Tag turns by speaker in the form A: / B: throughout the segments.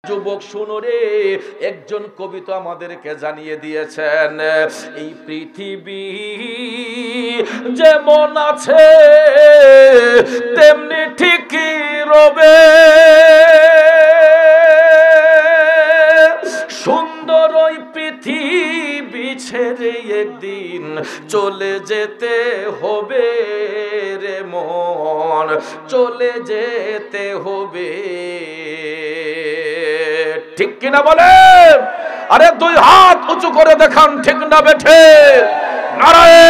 A: যুবক শুনো রে, একজন কবি তো আমাদেরকে জানিয়ে দিয়েছেন, এই পৃথিবী যেমন আছে তেমনি ঠিকই রবে, সুন্দর ওই পৃথিবী ছেড়ে একদিন চলে যেতে হবে রে মন, চলে যেতে হবে। ঠিক কিনা বলে? আরে দুই হাত উঁচু করে দেখান, ঠিক না বেঠে? নারায়ে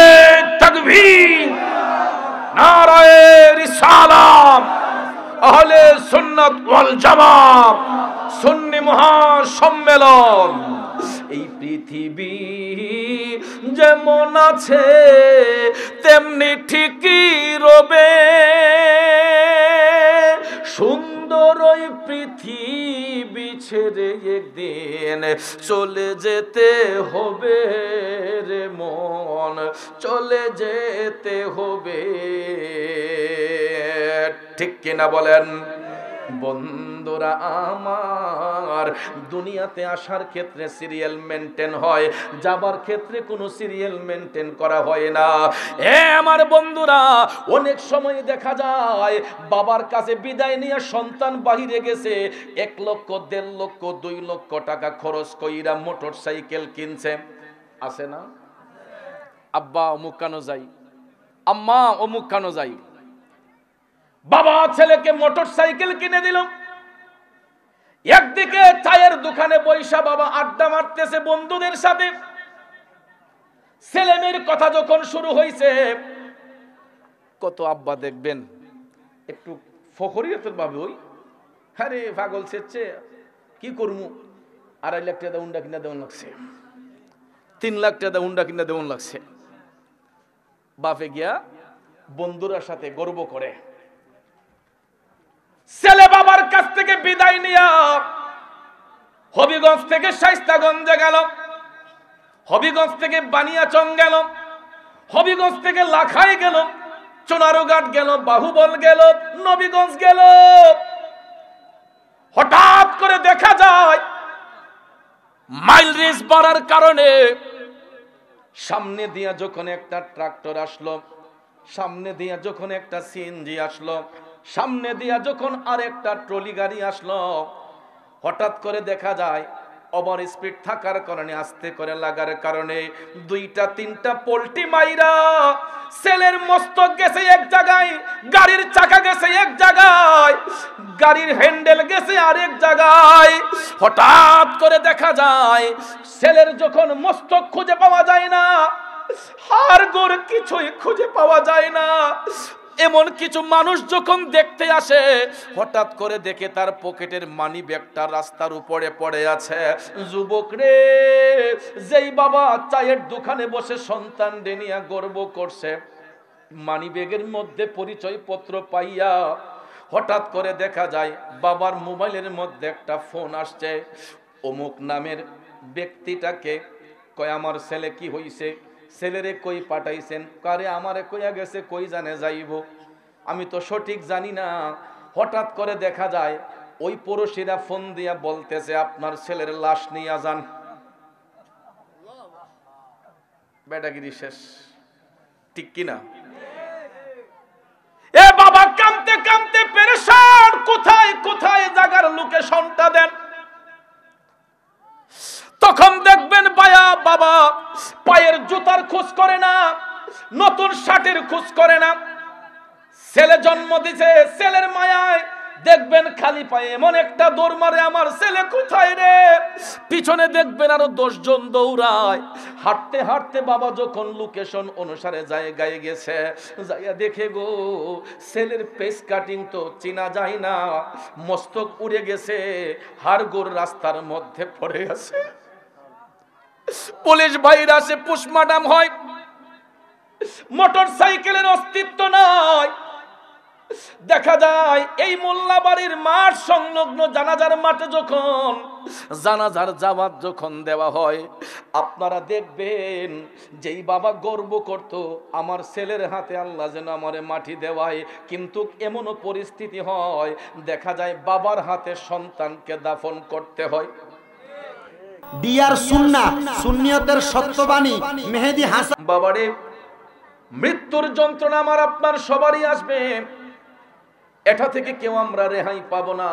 A: তাকবীর, নারায়ে রিসালাত, আহলে সুন্নাত ওয়াল জামাত, সুন্নি মহাসম্মেলন। এই পৃথিবী যেমন আছে তেমনি ঠিকই রবে, সুন্দর ওই পৃথিবী ছেড়ে একদিন চলে যেতে হবে রে মন, চলে যেতে হবে। ঠিক কিনা বলেন? বন্ধুরা আমার, দুনিয়াতে আসার ক্ষেত্রে সিরিয়াল মেনটেন হয়, যাবার ক্ষেত্রে কোনো সিরিয়াল মেনটেন করা হয় না। আমার বন্ধুরা, অনেক সময় দেখা যায় বাবার কাছে বিদায় নিয়ে সন্তান বাহিরে গেছে, 1 লক্ষ 1.5 লক্ষ 2 লক্ষ টাকা খরচ কইরা মোটর সাইকেল কিনছে, আছে না? আব্বা অমুক কেন যাই, আম্মা অমুক কেন যাই, বাবা ছেলেকে মোটর সাইকেল কিনে দিল। একদিকে চায়ের দোকানে বৈশা বাবা আড্ডা মারতেছে বন্ধুদের সাথে, ছেলে মেয়ের কথা যখন শুরু হয়েছে, কত আব্বা দেখবেন একটু ফখরিয়তের ভাবে, ওই আরে পাগল সেচ্ছে কি করবো, 2.5 লাখ টাকা উন্ডা কিনা দেওয়ান লাগছে, 3 লাখ টাকা উন্ডা কিনা দেওয়ান লাগছে। বাপে গিয়া বন্ধুরার সাথে গর্ব করে, ছেলে বাবার কাছ থেকে বিদায় নিয়া হবিগঞ্জ থেকে শাইস্তাগঞ্জে গেল, হবিগঞ্জ থেকে বানিয়াচং গেল, হবিগঞ্জ থেকে লাখাই গেল, চুনারুঘাট গেল, বাহুবল গেল, নবীগঞ্জ গেল। হঠাৎ করে দেখা যায় মাইল রেস বাড়ার কারণে সামনে দিয়া যখন একটা ট্রাক্টর আসলো, সামনে দিয়া যখন একটা সিএনজি আসলো, সামনে দিয়া যখন আরেকটা ট্রলি গাড়ি আসলো, হঠাৎ করে দেখা যায় ওভার স্পিড থাকার কারণে, আস্তে করে লাগার কারণে 2-3টা পোল্টি মাইরা সেলের মস্তক গেছে এক জায়গায়, গাড়ির চাকা গেছে এক জায়গায়, গাড়ির হ্যান্ডেল গেছে আরেক জায়গায়। হঠাৎ করে দেখা যায় সেলের যখন মস্তক খুঁজে পাওয়া যায় না, হাড় গোড় কিছুই খুঁজে পাওয়া যায় না, এমন কিছু মানুষ যখন দেখতে আসে, হঠাৎ করে দেখে তার পকেটের মানি ব্যাগটা রাস্তার উপরে পড়ে আছে। যুবক রে, যেই বাবা চায়ের দোকানে বসে সন্তান নিয়ে গর্ব করছে, মানি ব্যাগের মধ্যে পরিচয় পত্র পাইয়া হঠাৎ করে দেখা যায় বাবার মোবাইলের মধ্যে একটা ফোন আসছে, অমুক নামের ব্যক্তিটাকে কয় আমার ছেলে কি হইছে, ছেলেরে কই পাঠাইছেন, কারে আমারে কইয়া গেছে, কই জানে যাইব, আমি তো সঠিক জানি না। হঠাৎ করে দেখা যায় ওই পড়োশিরা ফোন দিয়া বলতেছে আপনার ছেলের লাশ নিয়ে যান। বেটাগিরি শেষ। ঠিক কিনা? এ বাবা কামতে কামতে পেরেশান, কোথায় কোথায় জায়গার লোকেশনটা দেন। তখন দেখবেন বাবা পায়ের জুতার খোঁজ করে না, নতুন শার্টের খোঁজ করে না, ছেলে জন্ম দিছে, ছেলের মায়ায় দেখবেন খালি পায়ে এমন একটা দৌড় মারে, আমার ছেলে কোথায় রে। পিছনে দেখবেন আরো 10 জন দৌড়ায়। হাঁটতে হাঁটতে বাবা যখন লোকেশন অনুসারে জায়গায় গেছে, যাইয়া দেখে গো ছেলের পেস কাটিং তো চেনা যায় না, মস্তক উড়ে গেছে, হাড় গোড় রাস্তার মধ্যে পড়ে গেছে। পুলিশ ভাইরা আসে, পোস্টমর্টম হয়, মোটর সাইকেলের অস্তিত্ব নাই। দেখা যায় এই মোল্লাবাড়ির মাঠ সংলগ্ন জানাজার মাঠে যখন জানাজার জামাত যখন দেওয়া হয়, আপনারা দেখবেন যেই বাবা গর্ব করত আমার ছেলের হাতে আল্লাহ যেন আমারে মাটি দেওয়ায়, কিন্তু এমনও পরিস্থিতি হয় দেখা যায় বাবার হাতে সন্তানকে দাফন করতে হয়।
B: ডিয়ার সুন্নাহ সুন্নিয়তের সত্যবাণী মেহেদী হাসান।
A: বাবারে, মৃত্যুর যন্ত্রণা আমার আপনার সবারই আসবে, এটা থেকে কেউ আমরা রেহাই পাবো না।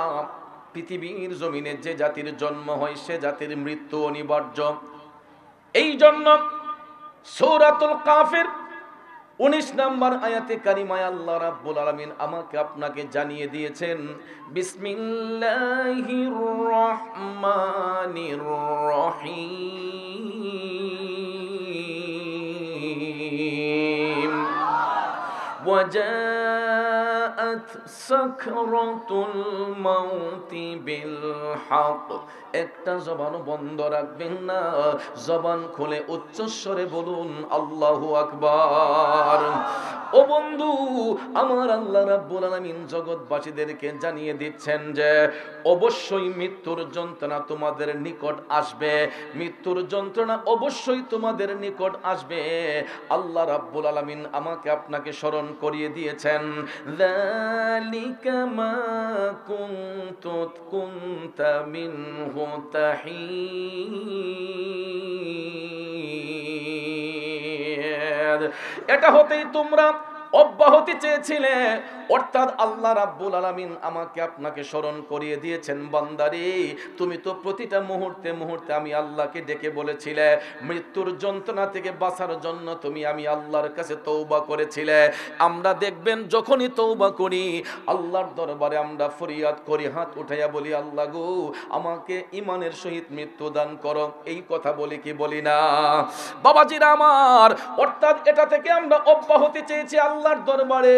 A: পৃথিবীর জমিনে যে জাতির জন্ম হয় সে জাতির মৃত্যু অনিবার্য। এই জন্য সূরাতুল কাফির 19 নম্বর আয়াতে কারিমায় আল্লাহ রাব্বুল আলামিন আমাকে আপনাকে জানিয়ে দিয়েছেন, বিসমিল্লাহির রহমানির রহিম ওয়াজাআত সাকরাতুল মাউতি বিল হক। একটা জবান বন্ধ রাখবেন না, জবান খুলে উচ্চস্বরে বলুন আল্লাহু আকবার। ও বন্ধু আমার, আল্লাহ রাব্বুল আলামিন জগৎবাসীদেরকে জানিয়ে দিচ্ছেন যে অবশ্যই মৃত্যুর যন্ত্রণা তোমাদের নিকট আসবে, মৃত্যুর যন্ত্রণা অবশ্যই তোমাদের নিকট আসবে। আল্লাহ রাব্বুল আলামিন আমাকে আপনাকে স্মরণ করিয়ে দিয়েছেন, যালিকা মা কুনতা মিনহু তাহিদ। এটা হতেই তোমরা অব্যাহতি চেয়েছিলে, অর্থাৎ আল্লাহ রাব্বুল আলামিন আমাকে আপনাকে স্মরণ করিয়ে দিয়েছেন, বান্দারে তুমি তো প্রতিটা মুহূর্তে মুহূর্তে আমি আল্লাহকে ডেকে বলেছিলে, মৃত্যুর যন্ত্রণা থেকে বাঁচার জন্য তুমি আমি আল্লাহর কাছে তওবা করেছিলে। আমরা দেখবেন যখনই তওবা করি আল্লাহর দরবারে আমরা ফরিয়াদ করি, হাত উঠাইয়া বলি আল্লাহ গো আমাকে ঈমানের সহিত মৃত্যু দান করো, এই কথা বলি কি বলি না বাবাজিরা আমার? অর্থাৎ এটা থেকে আমরা অব্যাহতি চেয়েছি আল্লাহর দরবারে,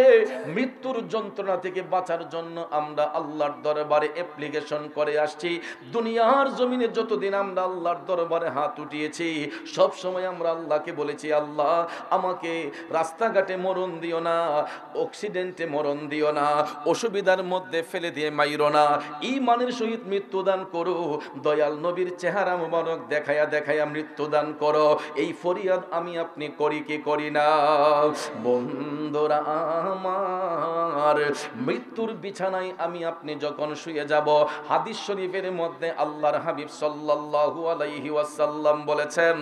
A: মৃত্যুর যন্ত্রণা থেকে বাঁচার জন্য আমরা আল্লাহর দরবারে অ্যাপ্লিকেশন করে আসছি। দুনিয়ার জমিনে যতদিন আমরা আল্লাহর দরবারে হাত উঠিয়েছি সব সময় আমরা আল্লাহকে বলেছি, আল্লাহ আমাকে রাস্তাঘাটে মরণ দিও না, অ্যাক্সিডেন্টে মরণ দিও না, অসুবিধার মধ্যে ফেলে দিয়ে মাইরো না, ঈমানের সহিত মৃত্যু দান করো, দয়াল নবীর চেহারা মুবারক দেখায়া দেখায়া মৃত্যু দান করো। এই ফরিয়াদ আমি আপনি করি কি করি না? বন্ধুরা আমার, মৃত্যুর বিছানায় আমি আপনি যখন শুয়ে যাব, হাদিস শরীফের মধ্যে আল্লাহর হাবিব সাল্লাল্লাহু আলাইহি ওয়াসাল্লাম বলেছেন,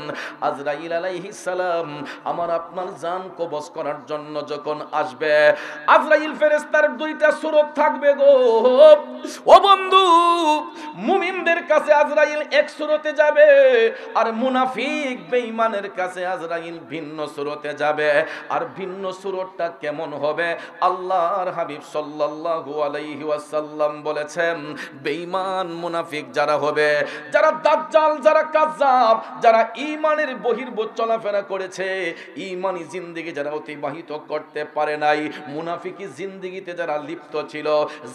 A: আজরাইল আলাইহিস সালাম আমার আপনার জান কবজ করার জন্য যখন আসবে, আজরাইল ফেরেশতার দুইটা সূরত থাকবে গো। ও বন্ধু, মুমিনদের কাছে আজরাইল এক সূরতে যাবে, আর মুনাফিক বেঈমানের কাছে আজরাইল ভিন্ন সূরতে যাবে। আর ভিন্ন সূরতটা কেমন হবে? আল্লাহর হাবিব সাল্লাল্লাহু আলাইহি ওয়াসাল্লাম বলেছেন, বেঈমান মুনাফিক যারা হবে, যারা দাজ্জাল, যারা কাযযাব, যারা ঈমানের বহির্ভূত চলাফেরা করেছে, ঈমানি জিন্দেগি যারা অতিবাহিত করতে পারে নাই, মুনাফিকি জিন্দেগিতে যারা লিপ্ত ছিল,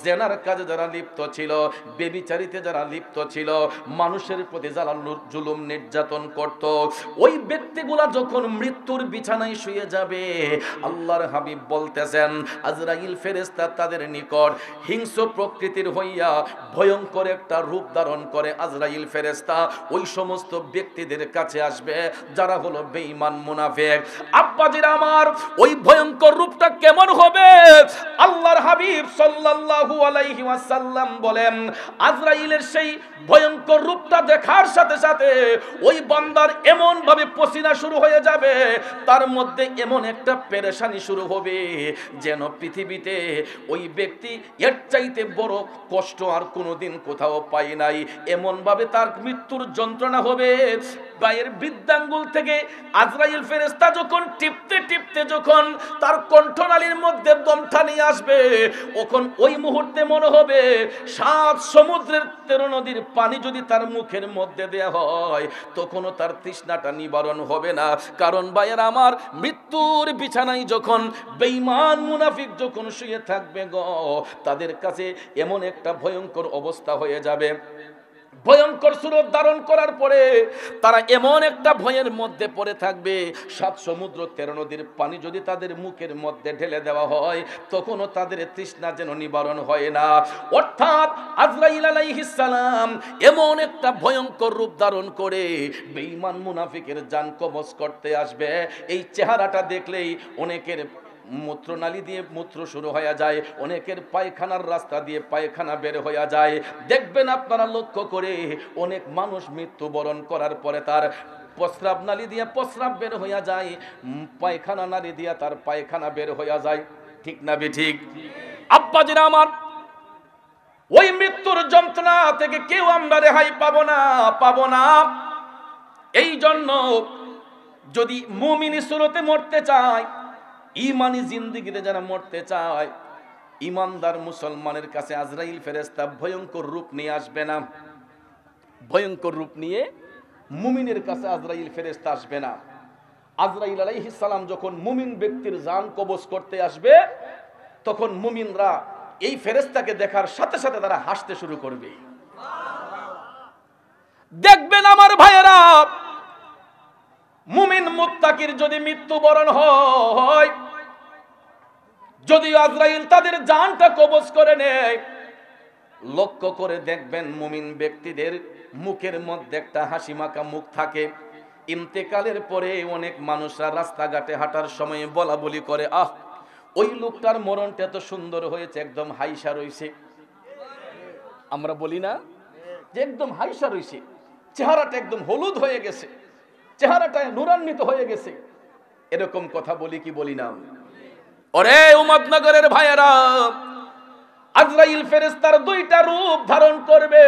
A: জেনার কাজে যারা লিপ্ত ছিল, বেবিচারিতে যারা লিপ্ত ছিল, মানুষের প্রতি যারা জুলুম নির্যাতন করত, ওই ব্যক্তিগুলা যখন মৃত্যুর বিছানায় শুয়ে যাবে, আল্লাহর হাবিব বলতেছেন আজরাইল ফেরেশতা তাদের নিকট হিংস্র প্রকৃতির হইয়া ভয়ঙ্কর একটা রূপ ধারণ করে আজরাইল ফেরেশতা ওই সমস্ত ব্যক্তিদের কাছে আসবে যারা হলো বেঈমান মুনাফিক। আব্বাজিরা আমার, ওই ভয়ঙ্কর রূপটা কেমন হবে? আল্লাহর হাবিব সাল্লাল্লাহু আলাইহি ওয়াসাল্লাম বলেন, আজরাইলের সেই ভয়ঙ্কর রূপটা দেখার সাথে সাথে ওই বান্দার এমন ভাবে পসিনা শুরু হয়ে যাবে, তার মধ্যে এমন একটা পেরেশানি শুরু হবে যেন পৃথিবীতে ওই ব্যক্তি এর চাইতে বড় কষ্ট আর কোনোদিন কোথাও পায় নাই। এমন ভাবে তার মৃত্যুর যন্ত্রণা হবে, পায়ের বৃদ্ধাঙ্গুল থেকে আজরাইল ফেরেশতা যখন টিপতে টিপতে যখন তার কণ্ঠনালীর মধ্যে দমটা নিয়ে আসবে, তখন ওই মুহূর্তে মনে হবে 7 সমুদ্রের 13 নদীর পানি যদি তার মুখের মধ্যে দেয়া হয় তখনও তার তৃষ্ণাটা নিবারণ হবে না। কারণ ভাইয়ের আমার, মৃত্যুর বিছানায় যখন বেঈমান মুনাফিক যখন শুয়ে থাকবে গো, তাদের কাছে এমন একটা ভয়ঙ্কর অবস্থা হয়ে যাবে ভয়ঙ্কর সুরত ধারণ করার পরে তারা এমন একটা ভয়ের মধ্যে পড়ে থাকবে, 7 সমুদ্র 13 নদীর পানি যদি তাদের মুখের মধ্যে ঢেলে দেওয়া হয় তখনও তাদের তৃষ্ণা যেন নিবারণ হয় না। অর্থাৎ আজরাইল আলাইহিস সালাম এমন একটা ভয়ঙ্কর রূপ ধারণ করে বেঈমান মুনাফিকের জান কবজ করতে আসবে। এই চেহারাটা দেখলেই অনেকের মূত্রনালী দিয়ে মূত্র শুরু হয়ে যায়, অনেকের পায়খানার রাস্তা দিয়ে পায়খানা বের হয়ে যায়। দেখবেন আপনারা লক্ষ্য করে অনেক মানুষ মৃত্যুবরণ করার পরে তার প্রস্রাব নালী দিয়ে প্রস্রাব বের হয়ে যায়, পায়খানা নালী দিয়ে তার পায়খানা বের হয়ে যায়। ঠিক না বেঠিক? আব্বাজিরা আমার, ওই মৃত্যুর যন্ত্রণা থেকে কেউ আমরা রেহাই পাবো না। এই জন্য যদি মুমিনি সুরতে মরতে চায়, ইমানি জিন্দেগিতে যারা মরতে চায়, ইমানদার মুসলমানের কাছে আজরাইল ফেরেশতা ভয়ঙ্কর রূপ নিয়ে আসবে না। ভয়ঙ্কর রূপ নিয়ে মুমিনের কাছে আজরাইল ফেরেশতা আসবে না। আজরাইল আলাইহিস সালাম যখন মুমিন ব্যক্তির জান কবজ করতে আসবে তখন মুমিনরা এই ফেরেশতাকে দেখার সাথে সাথে তারা হাসতে শুরু করবে। দেখবেন আমার ভাইয়েরা, মুমিন মুত্তাকির যদি মৃত্যুবরণ হয়, যদি আজরাইল তাদের জানটা কবজ করে নেয়, লক্ষ্য করে দেখবেন মুমিন ব্যক্তিদের মুখের মধ্যে একটা হাসি মাখা মুখ থাকে। ইন্তেকালের পরে অনেক মানুষরা রাস্তাঘাটে হাঁটার সময় বলা বলি করে, আহ ওই লোকটার মরণটা এত সুন্দর হয়েছে, একদম হাইসা রইছে। আমরা বলি না যে একদম হাইসা রইছে, চেহারাটা একদম হলুদ হয়ে গেছে, চেহারাটা নূরান্বিত হয়ে গেছে, এরকম কথা বলি কি বলি না? ওরে উম্মতনগরের ভাইয়েরা, আজরাইল ফেরেশতার দুইটা রূপ ধারণ করবে,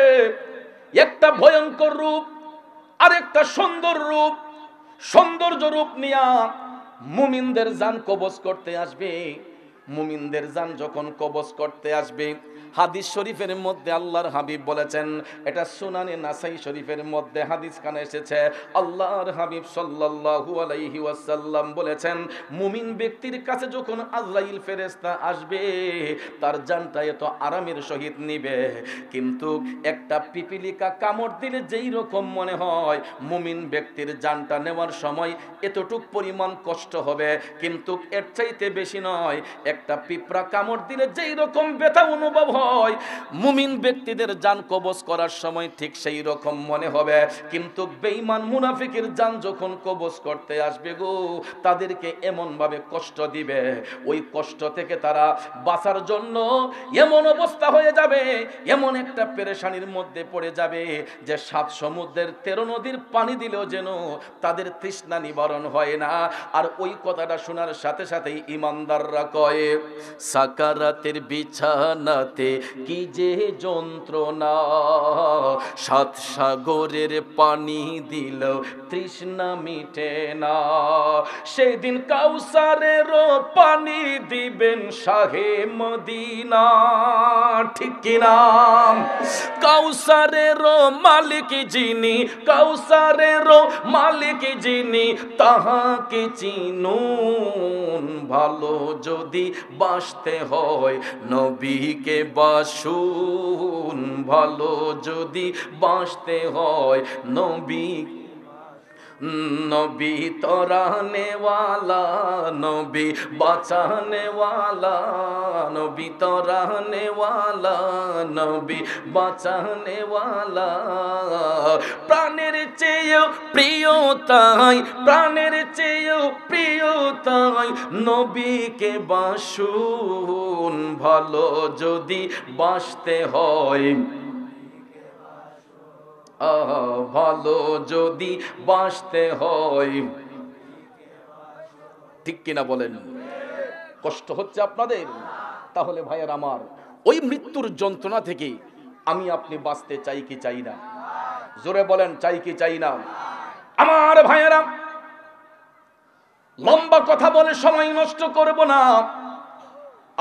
A: একটা ভয়ঙ্কর রূপ আর একটা সুন্দর রূপ। সৌন্দর্য রূপ নিয়া মুমিনদের জান কবজ করতে আসবে। মুমিনদের জান যখন কবজ করতে আসবে, হাদিস শরীফের মধ্যে আল্লাহর হাবিব বলেছেন, এটা সুনানে নাসাই শরীফের মধ্যে হাদিস খানে এসেছে, আল্লাহর হাবিব সাল্লাল্লাহু আলাইহি ওয়াসাল্লাম বলেছেন, মুমিন ব্যক্তির কাছে যখন আজরাইল ফেরেশতা আসবে তার জানটা এত আরামের সহিত নিবে, কিন্তু একটা পিপিলিকা কামড় দিলে যেই রকম মনে হয় মুমিন ব্যক্তির জানটা নেওয়ার সময় এতটুক পরিমাণ কষ্ট হবে, কিন্তু এর চাইতে বেশি নয়। একটা পিঁপড়া কামড় দিলে যেই রকম ব্যথা অনুভব হয় মুমিন ব্যক্তিদের জান কবজ করার সময় ঠিক সেই রকম মনে হবে। কিন্তু বেঈমান মুনাফিকের জান যখন কবজ করতে আসবে গো, তাদেরকে এমন ভাবে কষ্ট দিবে, ওই কষ্ট থেকে তারা বাঁচার জন্য এমন অবস্থা হয়ে যাবে, এমন একটা পেরেশানির মধ্যে পড়ে যাবে যে 7 সমুদ্রের 13 নদীর পানি দিলেও যেন তাদের তৃষ্ণা নিবারণ হয় না। আর ওই কথাটা শোনার সাথে সাথেই ইমানদাররা কয়, সাকারাতের বিছানাতে কি যে যন্ত্রণা, 7 সাগরের পানি দিল তৃষ্ণা মিটে না, সেদিন কাউসারের পানি দিবেন শাহে মদিনা। ঠিক কিনা? কাউসারের মালিক যিনি, কাউসারের মালিক যিনি, তাহাকে চিনুন, ভালো যদি বাসতে হয় নবীকে বাসুন, ভালো যদি বাসতে হয় নবী, নবী তরানে ওয়ালা, নবী বাঁচানে ওয়ালা, নবী তরানে ওয়ালা, নবী বাঁচানে ওয়ালা। প্রাণের চেয়েও প্রিয় তাই, প্রাণের চেয়েও প্রিয় তাই নবীকে বাসুন, ভালো যদি বাসতে হয়, ভালো যদি বাঁচতে হয়। ঠিক কিনা বলেন? কষ্ট হচ্ছে আপনাদের? তাহলে ভাইয়ার আমার, ওই মৃত্যুর যন্ত্রণা থেকে আমি আপনি বাঁচতে চাই কি চাই না? জোরে বলেন, চাই কি চাই না? আমার ভাইয়েরা, লম্বা কথা বলে সময় নষ্ট করব না।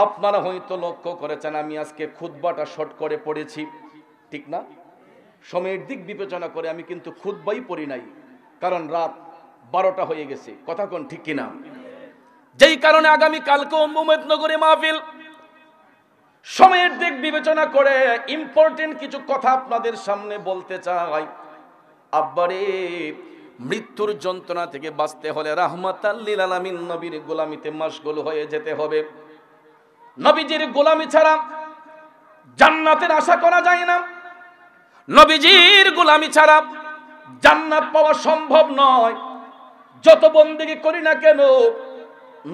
A: আপনারা হয়তো লক্ষ্য করেছেন আমি আজকে খুতবাটা শর্ট করে পড়েছি, ঠিক না? সময়ের দিক বিবেচনা করে আমি কিন্তু খুতবাই পড়ি নাই, কারণ রাত 12টা হয়ে গেছে। কথা কোন ঠিক কিনা? যেই কারণে আগামী কালকে মুমিননগরে মাহফিল, সময়ের দিক বিবেচনা করে ইম্পর্টেন্ট কিছু কথা আপনাদের সামনে বলতে চাই। আব্বারে, মৃত্যুর যন্ত্রণা থেকে বাঁচতে হলে রাহমাতাল লিল আলামিন নবীর গোলামিতে মশগুল হয়ে যেতে হবে। নবীজির গোলামি ছাড়া জান্নাতের আশা করা যায় না। নবীজির গোলামি ছাড়া জান্নাত পাওয়া সম্ভব নয়। যত বন্দেগী করি না কেন,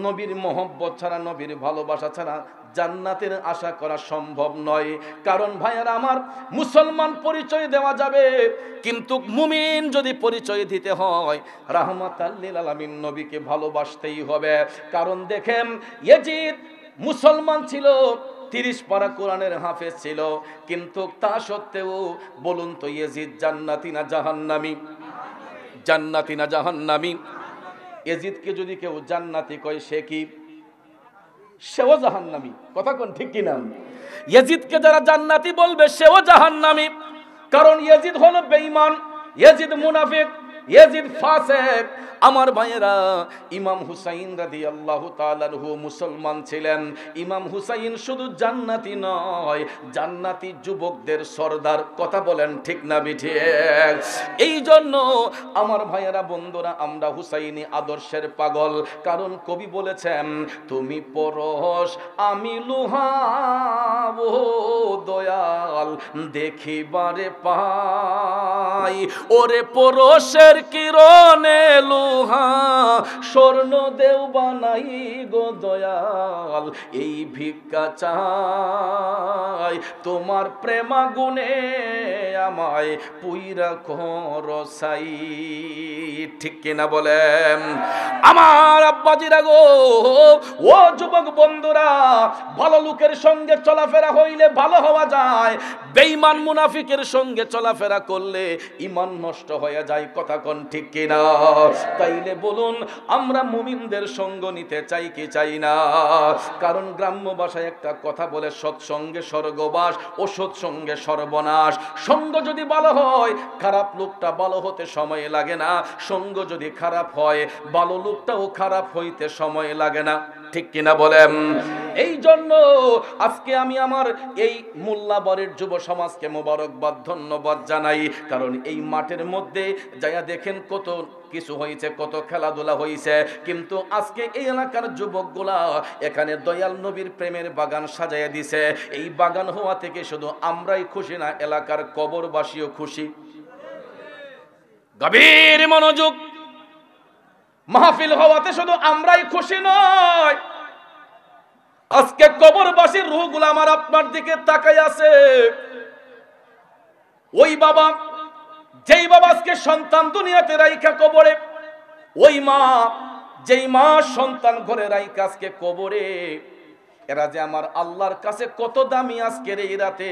A: নবীর মহব্বত ছাড়া, নবীর ভালোবাসা ছাড়া জান্নাতের আশা করা সম্ভব নয়। কারণ ভাইয়ারা আমার, মুসলমান পরিচয় দেওয়া যাবে, কিন্তু মুমিন যদি পরিচয় দিতে হয় রাহমাতাল লিল আলামিন নবীকে ভালোবাসতেই হবে। কারণ দেখেন, ইয়াজিদ মুসলমান ছিল, 30 পারা কোরআনের হাফেজ ছিল, কিন্তু তা সত্ত্বেও বলুন তো ইয়াজিদ জান্নাতি না জাহান্নামী? জান্নাতি না জাহান্নামী? ইয়াজিদকে যদি কেউ জান্নাতি কয়, সে কি? সেও জাহান্নামী। কথা কোন ঠিক কিনা? ইয়াজিদকে যারা জান্নাতি বলবে সেও জাহান্নামী। কারণ ইয়াজিদ হলো বেঈমান, ইয়াজিদ মুনাফিক, ইয়াজিদ ফাসিক। আমার ভাইয়েরা, ইমাম হুসাইন রাদিয়াল্লাহু তাআলা আনহু মুসলমান ছিলেন। ইমাম হুসাইন শুধু জান্নাতি নয়, জান্নাতি যুবকদের সরদার। কথা বলেন ঠিক না বিঠিক? এই জন্য আমার ভাইয়েরা, বন্ধুরা, আমরা হুসাইনি আদর্শের পাগল। কারণ কবি বলেছেন, তুমি পরশ আমি লোহা, ও দয়াল দেখিবারে পাই। ওরে পরশের কিরণে লোহা স্বর্ণ দেও বানাই গো দয়াল, এই ভিক্ষা চাই তোমার প্রেমাগুণে আমায় পুইরা করসাই। ঠিক কিনা বলেন আমার আব্বাজিরা গো? ও যুবক বন্ধুরা, ভালো লোকের সঙ্গে চলাফেরা হইলে ভালো হওয়া যায়, বেঈমান মুনাফিকের সঙ্গে চলাফেরা করলে ঈমান নষ্ট হয়ে যায়। কথা কোন ঠিক কিনা? তাইলে বলুন, আমরা মুমিনদের সঙ্গ নিতে চাই কি চাই না? কারণ গ্রাম্য ভাষায় একটা কথা বলে, সৎসঙ্গে স্বর্গবাস, অসৎ সঙ্গে সর্বনাশ। সঙ্গ যদি ভালো হয়, খারাপ লোকটা ভালো হতে সময় লাগে না। সঙ্গ যদি খারাপ হয়, ভালো লোকটাও খারাপ হইতে সময় লাগে না। ঠিক কিনা বলেন? এই জন্য আজকে আমি আমার এই মোল্লাবাড়ির যুব সমাজকে মোবারকবাদ, ধন্যবাদ জানাই। কারণ এই মাঠের মধ্যে যাইয়া দেখেন কত কিছু হয়েছে, কত খেলাধুলা হয়েছে, কিন্তু আজকে এই এলাকার যুবকগুলা এখানে দয়াল নবীর প্রেমের বাগান সাজাইয়া দিছে। এই বাগান হওয়া থেকে শুধু আমরাই খুশি না, এলাকার কবরবাসীও খুশি। গভীর মনোযোগ। মাহফিল হওয়াতে শুধু আমরাই খুশি নয়, আজকে কবরবাসীর রূহগুলো আমার আপনার দিকে তাকাই আছে। ওই বাবা, যেই বাবা আজকে সন্তান দুনিয়াতে রাইখা কবরে, ওই মা, যেই মা সন্তান ঘরে রাইখা আজকে কবরে, এরা যে আমার আল্লাহর কাছে কত দামি আজকের এই রাতে।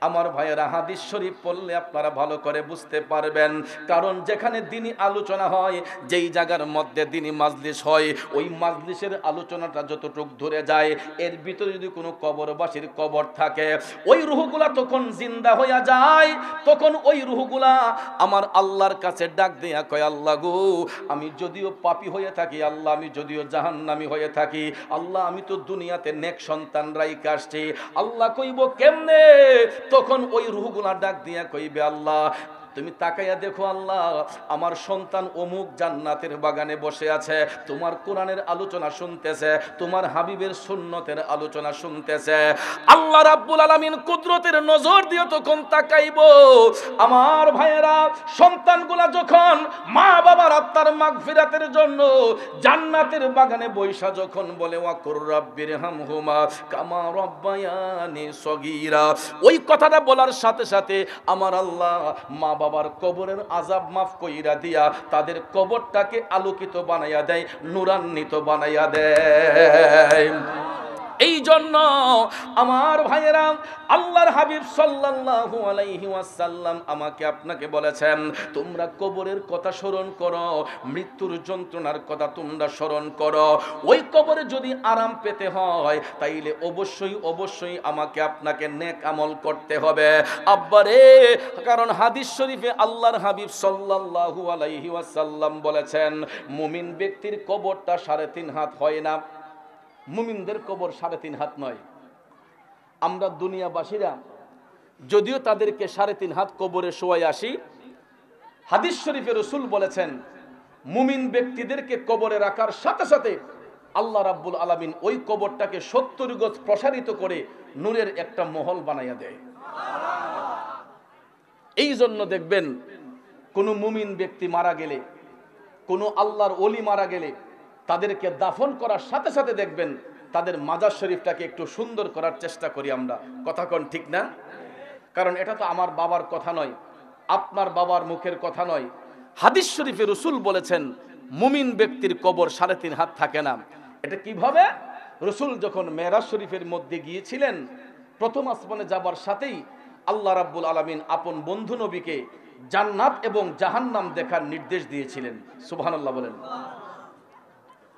A: আমার ভাইয়েরা, হাদিস শরীফ পড়লে আপনারা ভালো করে বুঝতে পারবেন। কারণ যেখানে দিনী আলোচনা হয়, যেই জায়গার মধ্যে দিনী মাজলিস হয়, ওই মাজলিসের আলোচনাটা যতটুকু ধরে যায়, এর ভিতরে যদি কোনো কবরবাসীর কবর থাকে, ওই রুহগুলা তখন জিন্দা হইয়া যায়। তখন ওই রুহগুলা আমার আল্লাহর কাছে ডাক দেয়া কয়, আল্লাহ গো, আমি যদিও পাপী হয়ে থাকি, আল্লাহ আমি যদিও জাহান্নামী হয়ে থাকি, আল্লাহ আমি তো দুনিয়াতে নেক সন্তান রাইখা আসছি, আল্লাহ কইব কেমনে? তখন ওই রূহগুলা ডাক দিয়া কইবে, আল্লাহ তুমি তাকাইয়া দেখো, আল্লাহ আমার সন্তান অমুক জান্নাতের বাগানে বসে আছে, তোমার কোরআনের আলোচনা শুনতেছে, তোমার হাবিবের সুন্নতের আলোচনা শুনতেছে। আল্লাহ রাব্বুল আলামিন কুদরতের নজর দিয়ে তখন তাকাইবো। আমার ভাইয়েরা, সন্তানগুলা যখন মা বাবার আত্মার মাগফিরাতের জন্য জান্নাতের বাগানে বৈশা যখন বলে, ওয়াকুর রাব্বির হামহুমা কামা রাব্বায়ানি সগীরা, ওই কথাটা বলার সাথে সাথে আমার আল্লাহ মা বাবার কবরের আযাব মাফ কইরা দিয়া তাদের কবরটাকে আলোকিত বানাইয়া দেয়, নূরান্বিত বানাইয়া দেয়। এই জন্য আমার ভাইয়েরা, আল্লাহর হাবিব সাল্লাল্লাহু আলাইহি ওয়াসাল্লাম আমাকে আপনাকে বলেছেন, তোমরা কবরের কথা স্মরণ করো, মৃত্যুর যন্ত্রণার কথা তোমরা স্মরণ করো। ওই কবরে যদি আরাম পেতে হয়, তাইলে অবশ্যই অবশ্যই আমাকে আপনাকে নেক আমল করতে হবে আব্বারে। কারণ হাদিস শরীফে আল্লাহর হাবিব সাল্লাল্লাহু আলাইহি ওয়াসাল্লাম বলেছেন, মুমিন ব্যক্তির কবরটা 3.5 হাত হয় না। মুমিনদের কবর 3.5 হাত নয়। আমরা দুনিয়াবাসীরা যদিও তাদেরকে 3.5 হাত কবরে শোয়াই আসি, হাদিস শরীফে রাসূল বলেছেন মুমিন ব্যক্তিদেরকে কবরে রাখার সাথে সাথে আল্লাহ রাব্বুল আলামিন ওই কবরটাকে 70 গজ প্রসারিত করে নূরের একটা মহল বানাইয়া দেয়। এই জন্য দেখবেন কোন মুমিন ব্যক্তি মারা গেলে, কোন আল্লাহর ওলি মারা গেলে তাদেরকে দাফন করার সাথে সাথে দেখবেন তাদের মাজার শরীফটাকে একটু সুন্দর করার চেষ্টা করি আমরা। কথা কোন ঠিক না? কারণ এটা তো আমার বাবার কথা নয়, আপনার বাবার মুখের কথা নয়। হাদিস শরীফে রাসূল বলেছেন মুমিন ব্যক্তির কবর 3.5 হাত থাকে না। এটা কিভাবে? রাসূল যখন মেরাজ শরীফের মধ্যে গিয়েছিলেন, প্রথম আসমানে যাবার সাথেই আল্লাহ রাব্বুল আলামিন আপন বন্ধু নবীকে জান্নাত এবং জাহান্নাম দেখার নির্দেশ দিয়েছিলেন। সুবহানাল্লাহ বলেন।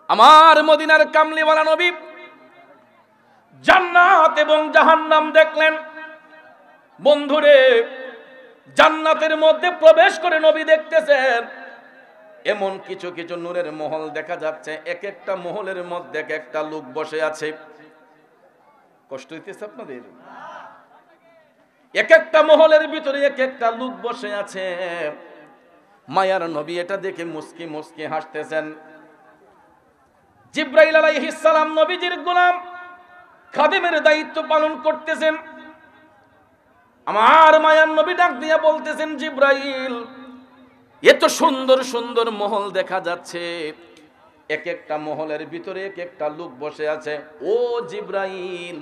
A: আমার মদিনার কামলিওয়ালা নবী জান্নাত এবং জাহান্নাম দেখলেন। বন্ধুরে, জান্নাতের মধ্যে প্রবেশ করে নবী দেখতেছেন এমন কিছু কিছু নূরের মহল দেখা যাচ্ছে, এক একটা মহলের মধ্যে এক একটা লোক বসে আছে। কষ্ট হইতেছে আপনাদের? এক একটা মহলের ভিতরে এক একটা লোক বসে আছে। মায়ার নবী এটা দেখে মুস্কি মুস্কি হাসতেছেন। জিবরাইল আলাইহিস সালাম নবীজির গোলাম খাদেমের দায়িত্ব পালন করতেছেন। আমার মায়ার নবী ডাক দিয়া বলতেছেন, জিবরাইল, এত সুন্দর সুন্দর মহল দেখা যাচ্ছে, এক একটা মহলের ভিতরে এক একটা লোক বসে আছে। ও জিবরাইল,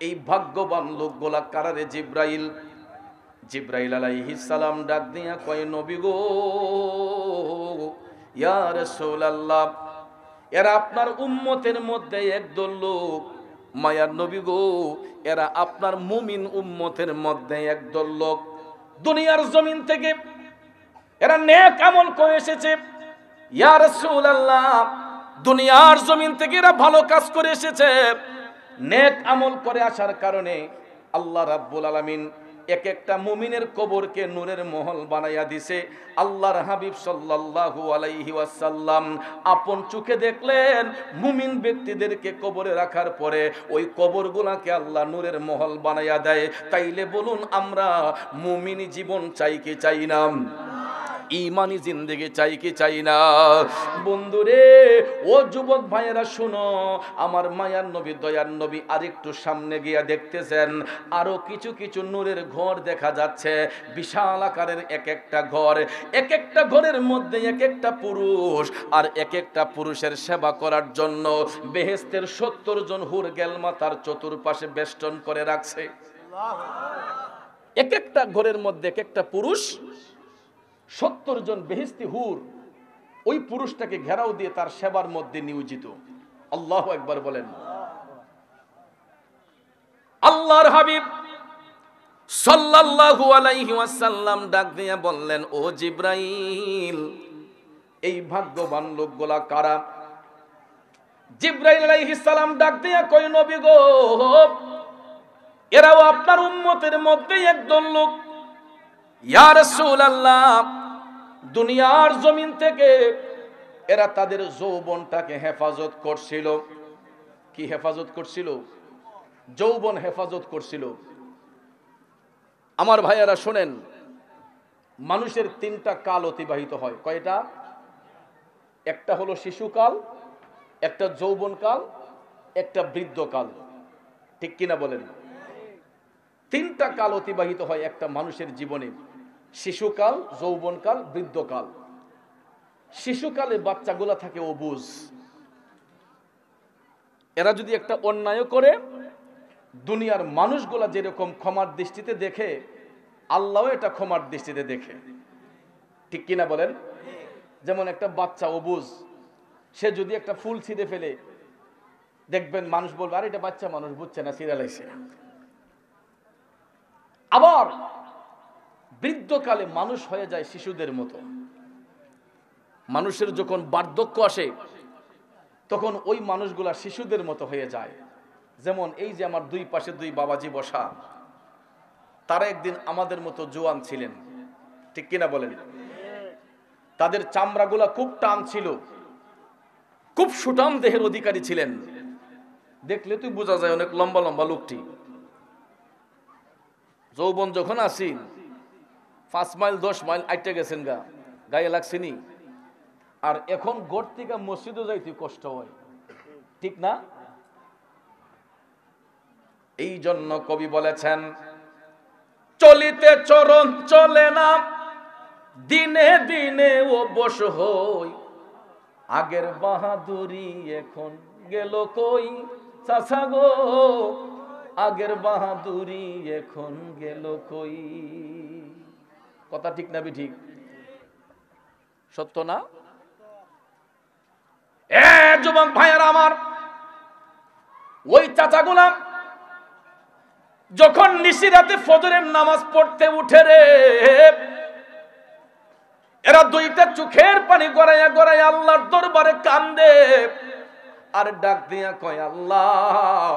A: এই ভাগ্যবান লোকগুলা কারা রে জিবরাইল? জিবরাইল আলাইহিস সালাম ডাক দিয়া কয়, নবী গো, ইয়া রাসূলুল্লাহ, এরা আপনার উম্মতের মধ্যে একদল লোক। মায়ার নবী গো, এরা আপনার মুমিন উম্মতের মধ্যে একদল লোক। দুনিয়ার জমিন থেকে এরা নেক আমল করে এসেছে। ইয়া রাসূলুল্লাহ, দুনিয়ার জমিন থেকে এরা ভালো কাজ করে এসেছে। নেক আমল করে আসার কারণে আল্লাহ রাব্বুল আলামিন এক একটা মুমিনের কবরকে নূরের মহল বানাইয়া দিছে। আল্লাহর হাবিব সাল্লাল্লাহু আলাইহি ওয়াসাল্লাম আপন চোখে দেখলেন মুমিন ব্যক্তিদেরকে কবরে রাখার পরে ওই কবরগুলোকে আল্লাহ নূরের মহল বানাইয়া দেয়। তাইলে বলুন, আমরা মুমিনি জীবন চাই কি চাই না? ইমানি জিন্দেগি চাই কি চাই না? বন্ধুরে, ও যুবক ভাইয়েরা শুনো, আমার মায়ার নবী দয়ার নবী আরেকটু সামনে গিয়া দেখতেছেন আরো কিছু কিছু নূরের ঘর দেখা যাচ্ছে। বিশাল আকারের এক একটা ঘর, এক একটা ঘরের মধ্যে এক একটা পুরুষ, আর এক একটা পুরুষের সেবা করার জন্য বেহেশতের 70 জন হুর গেলমা তার চতুর্পাশে বেষ্টন করে রাখছে। এক একটা ঘরের মধ্যে এক একটা পুরুষ, 70 জন বেহেশতি হুর ওই পুরুষটাকে ঘেরাও দিয়ে তার সেবার মধ্যে নিয়োজিত। আল্লাহু আকবার বলেন। আল্লাহর হাবিব সাল্লাল্লাহু আলাইহি ওয়াসাল্লাম ডাক দিয়ে বললেন, ও জিবরাইল, এই ভাগ্যবান লোকগুলা কারা? জিবরাইল আলাইহিস সালাম ডাক দিয়ে কয়, নবী গো, এরাও আপনার উম্মতের মধ্যে একদল লোক। ইয়া রাসূলুল্লাহ, দুনিয়ার জমিন থেকে এরা তাদের যৌবনটাকে হেফাজত করছিল। কি হেফাজত করছিল? যৌবন হেফাজত করছিল। আমার ভাইয়েরা শোনেন, মানুষের 3টা কাল অতিবাহিত হয়। কয়টা? একটা হলো শিশুকাল, একটা যৌবনকাল, একটা বৃদ্ধকাল। ঠিক কিনা বলেন? 3টা কাল অতিবাহিত হয় একটা মানুষের জীবনে: শিশুকাল, যৌবনকাল, বৃদ্ধকাল। শিশুকালে বাচ্চাগুলা থাকে অবুঝ। এরা যদি একটা অন্যায় করে, দুনিয়ার মানুষগুলা যেরকম ক্ষমার দৃষ্টিতে দেখে, আল্লাহও এটা ক্ষমার দৃষ্টিতে দেখে। ঠিক কিনা বলেন? যেমন একটা বাচ্চা অবুঝ, সে যদি একটা ফুল ছিঁড়ে ফেলে, দেখবেন মানুষ বলবে, আর এটা বাচ্চা মানুষ বুঝছে না, ছিঁড়ে লাইছে। আবার বৃদ্ধকালে মানুষ হয়ে যায় শিশুদের মতো। মানুষের যখন বার্ধক্য আসে, তখন ওই মানুষগুলা শিশুদের মতো হয়ে যায়। যেমন এই যে আমার দুই পাশে 2 বাবাজি বসা, তারা একদিন আমাদের মতো জোয়ান ছিলেন। ঠিক কিনা বলেন? তাদের চামড়াগুলা খুব টান ছিল, খুব সুঠাম দেহের অধিকারী ছিলেন। দেখলে তুই বোঝা যায় অনেক লম্বা লম্বা লোকটি। যৌবন যখন আসিন 5 মাইল 10 মাইল আইটে গেছেন গা, গায়ে লাগছেনি। আর এখন গোট থেকে মসজিদে যাইতে কষ্ট হয়, ঠিক না? এই জন্য কবি বলেছেন, চলিতে চরণ চলে না, দিনে দিনে ও বস হই, আগের বাহাদুরি এখন গেল কই, চাচা গো আগের বাহাদুরি এখন গেল কই। কথা ঠিক না ঠিক? সত্য না? এ যুবক ভাইয়েরা আমার, ওই চাচাগুলা যখন নিশিরাতে ফজরের নামাজ পড়তে উঠে রে, এরা দুইটা চোখের পানি গড়াইয়া গড়াইয়া আল্লাহর দরবারে কান্দে আর ডাক দিয়া কয়, আল্লাহ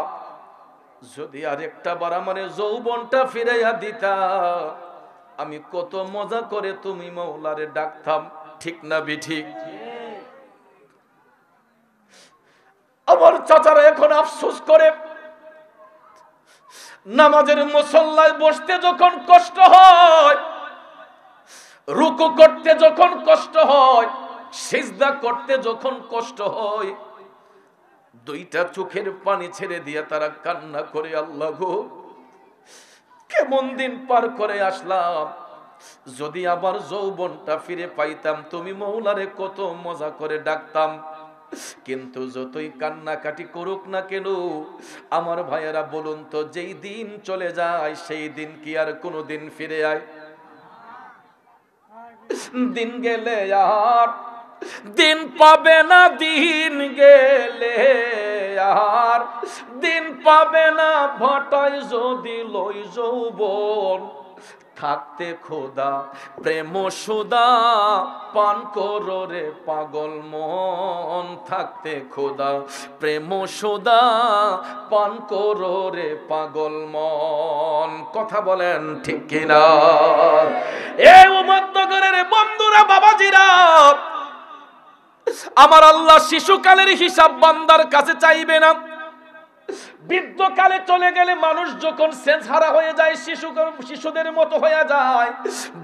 A: যদি আর একটা বার আমার যৌবনটা ফিরাইয়া দিতা, আমি কত মজা করে তুমি মওলারে ডাকতাম, ঠিক না বিঠিক? আমার চাচারা এখন আফসোস করে, নামাজের মুসল্লায় বসতে যখন কষ্ট হয়, রুকু করতে যখন কষ্ট হয়, সিজদা করতে যখন কষ্ট হয়, দুইটা চোখের পানি ছেড়ে দিয়ে তারা কান্না করে, আল্লাহ গো কেমন দিন পার করে আসলাম, যদি আবার যৌবনটা ফিরে পাইতাম, তুমি মওলারে কত মজা করে ডাকতাম। কিন্তু যতই কান্নাকাটি করুক না কেন আমার ভাইয়েরা, বলুন তো, যেই দিন চলে যায় সেই দিন কি আর কোনোদিন ফিরে আয়? দিন গেলে আর দিন পাবে না, দিন গেলে আর দিন পাবে না, ভাটায় যদি লই যৌবন, থাকতে খোদা প্রেম সুদা পান করো রে পাগল মন, থাকতে খোদা প্রেম সুদা পান করো রে পাগল মন। কথা বলেন ঠিক কিনা? এই উম্মতনগরের বন্ধুরা, বাবাজিরা, আমার আল্লাহ শিশুকালের হিসাব বান্দার কাছে চাইবে না। বৃদ্ধকালে চলে গেলে মানুষ যখন সেন্স হারা হয়ে যায়, শিশুদের মতো হয়ে যায়,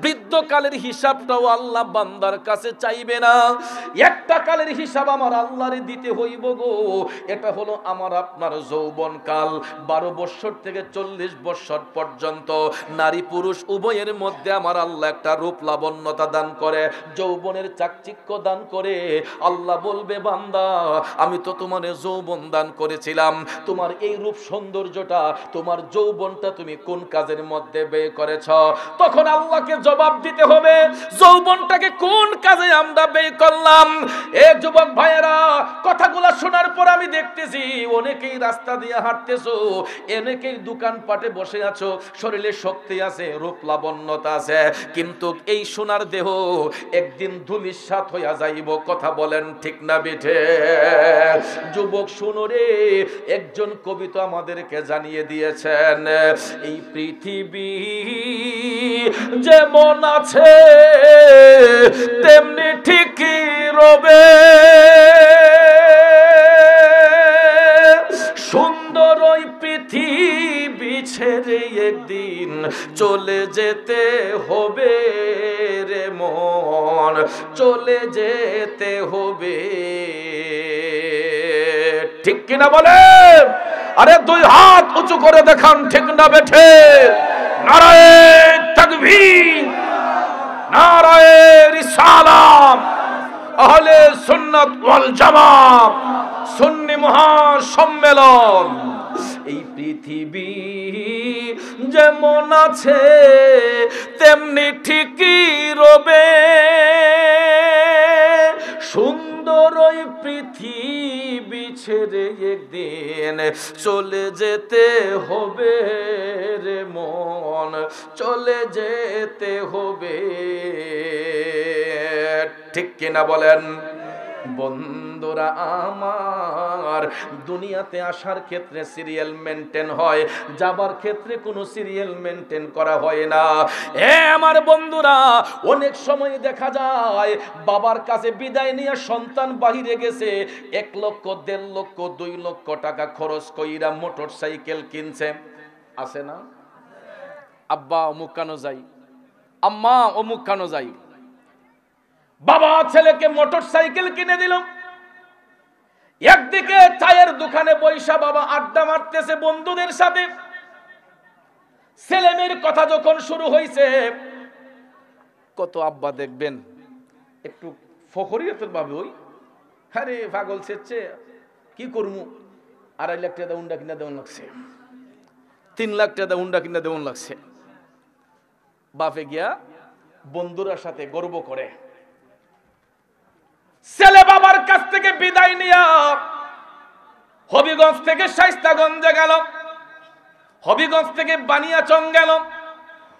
A: বৃদ্ধকালের হিসাবটাও আল্লাহ বান্দার কাছে চাইবে না। একটা কালের হিসাব আমার আল্লাহরে দিতে হইব গো, এটা হলো আমার আপনার যৌবন কাল। 12 বছর থেকে 40 বছর পর্যন্ত নারী পুরুষ উভয়ের মধ্যে আমার আল্লাহ একটা রূপ লাবণ্যতা দান করে, যৌবনের চাকচিক্য দান করে। আল্লাহ বলবে, বান্দা আমি তো তোমার যৌবন দান করেছিলাম, তোমার এই রূপ সৌন্দর্যটা, তোমার যৌবনটা তুমি কোন কাজের মধ্যে ব্যয় করেছ? তখন আল্লাহকে জবাব দিতে হবে, যৌবনটাকে কোন কাজে আমরা ব্যয় করলাম। এ যুবক ভাইয়েরা, কথাগুলো শোনার পর আমি দেখতেছি অনেকেই রাস্তা দিয়ে হাঁটতেছো, অনেকেই দোকানপাটে বসে আছো, শরীরে শক্তি আছে, রূপ লাবণ্যতা আছে, কিন্তু এই সোনার দেহ একদিন ধূলিসাৎ হইয়া যাইব। কথা বলেন ঠিক না বেঠে? যুবক শুনো রে, একজন কবি তো আমাদেরকে জানিয়ে দিয়েছেন, এই পৃথিবী যেমন আছে তেমনি ঠিকই রবে, সুন্দর ওই পৃথিবী ছেড়ে একদিন চলে যেতে হবে রে মন, চলে যেতে হবে, ঠিক কিনা বলে? আরে 2 হাত উঁচু করে দেখান, ঠিক না বেঠে? নারায়ে তাকবীর, নারায়ে রিসালাত, আহলে সুন্নাত ওয়াল জামাত, সুন্নি মহাসম্মেলন। এই পৃথিবী যেমন আছে তেমনি ঠিকই রবে, সুন্দর ওই পৃথিবী ছেড়ে একদিন চলে যেতে হবে রে মন, চলে যেতে হবে, ঠিক কিনা বলেন? বন্ধুরা আমার, দুনিয়াতে আসার ক্ষেত্রে সিরিয়াল মেনটেন হয়, যাবার ক্ষেত্রে কোনো সিরিয়াল মেনটেন করা হয় না। আমার বন্ধুরা, অনেক সময় দেখা যায় বাবার কাছে বিদায় নিয়ে সন্তান বাহিরে গেছে, 1 লক্ষ 1.5 লক্ষ 2 লক্ষ টাকা খরচ কইরা মোটর সাইকেল কিনছে, আছে না? আব্বা অমুক কেন যাই, আম্মা অমুক কেন যাই। বাবা ছেলেকে মোটর সাইকেল কিনে দিল। একদিকে চায়ের দোকানে বৈশা বাবা আড্ডা মারতেছে বন্ধুদের সাথে। ছেলে মেয়ের কথা যখন শুরু হয়েছে, কত আব্বা দেখবেন একটু ফখরিয়তের ভাবে, ওই আরে পাগল সেচ্ছে কি করবো, 2.5 লাখ টাকা উন্ডা কিনা দেওয়ান লাগছে, 3 লাখ টাকা উন্ডা কিনা দেওয়ান লাগছে। বাপে গিয়া বন্ধুরার সাথে গর্ব করে। ছেলে বাবার কাছ থেকে বিদায় নিয়া হবিগঞ্জ থেকে শাইস্তাগঞ্জে গেল, হবিগঞ্জ থেকে বানিয়াচং গেল,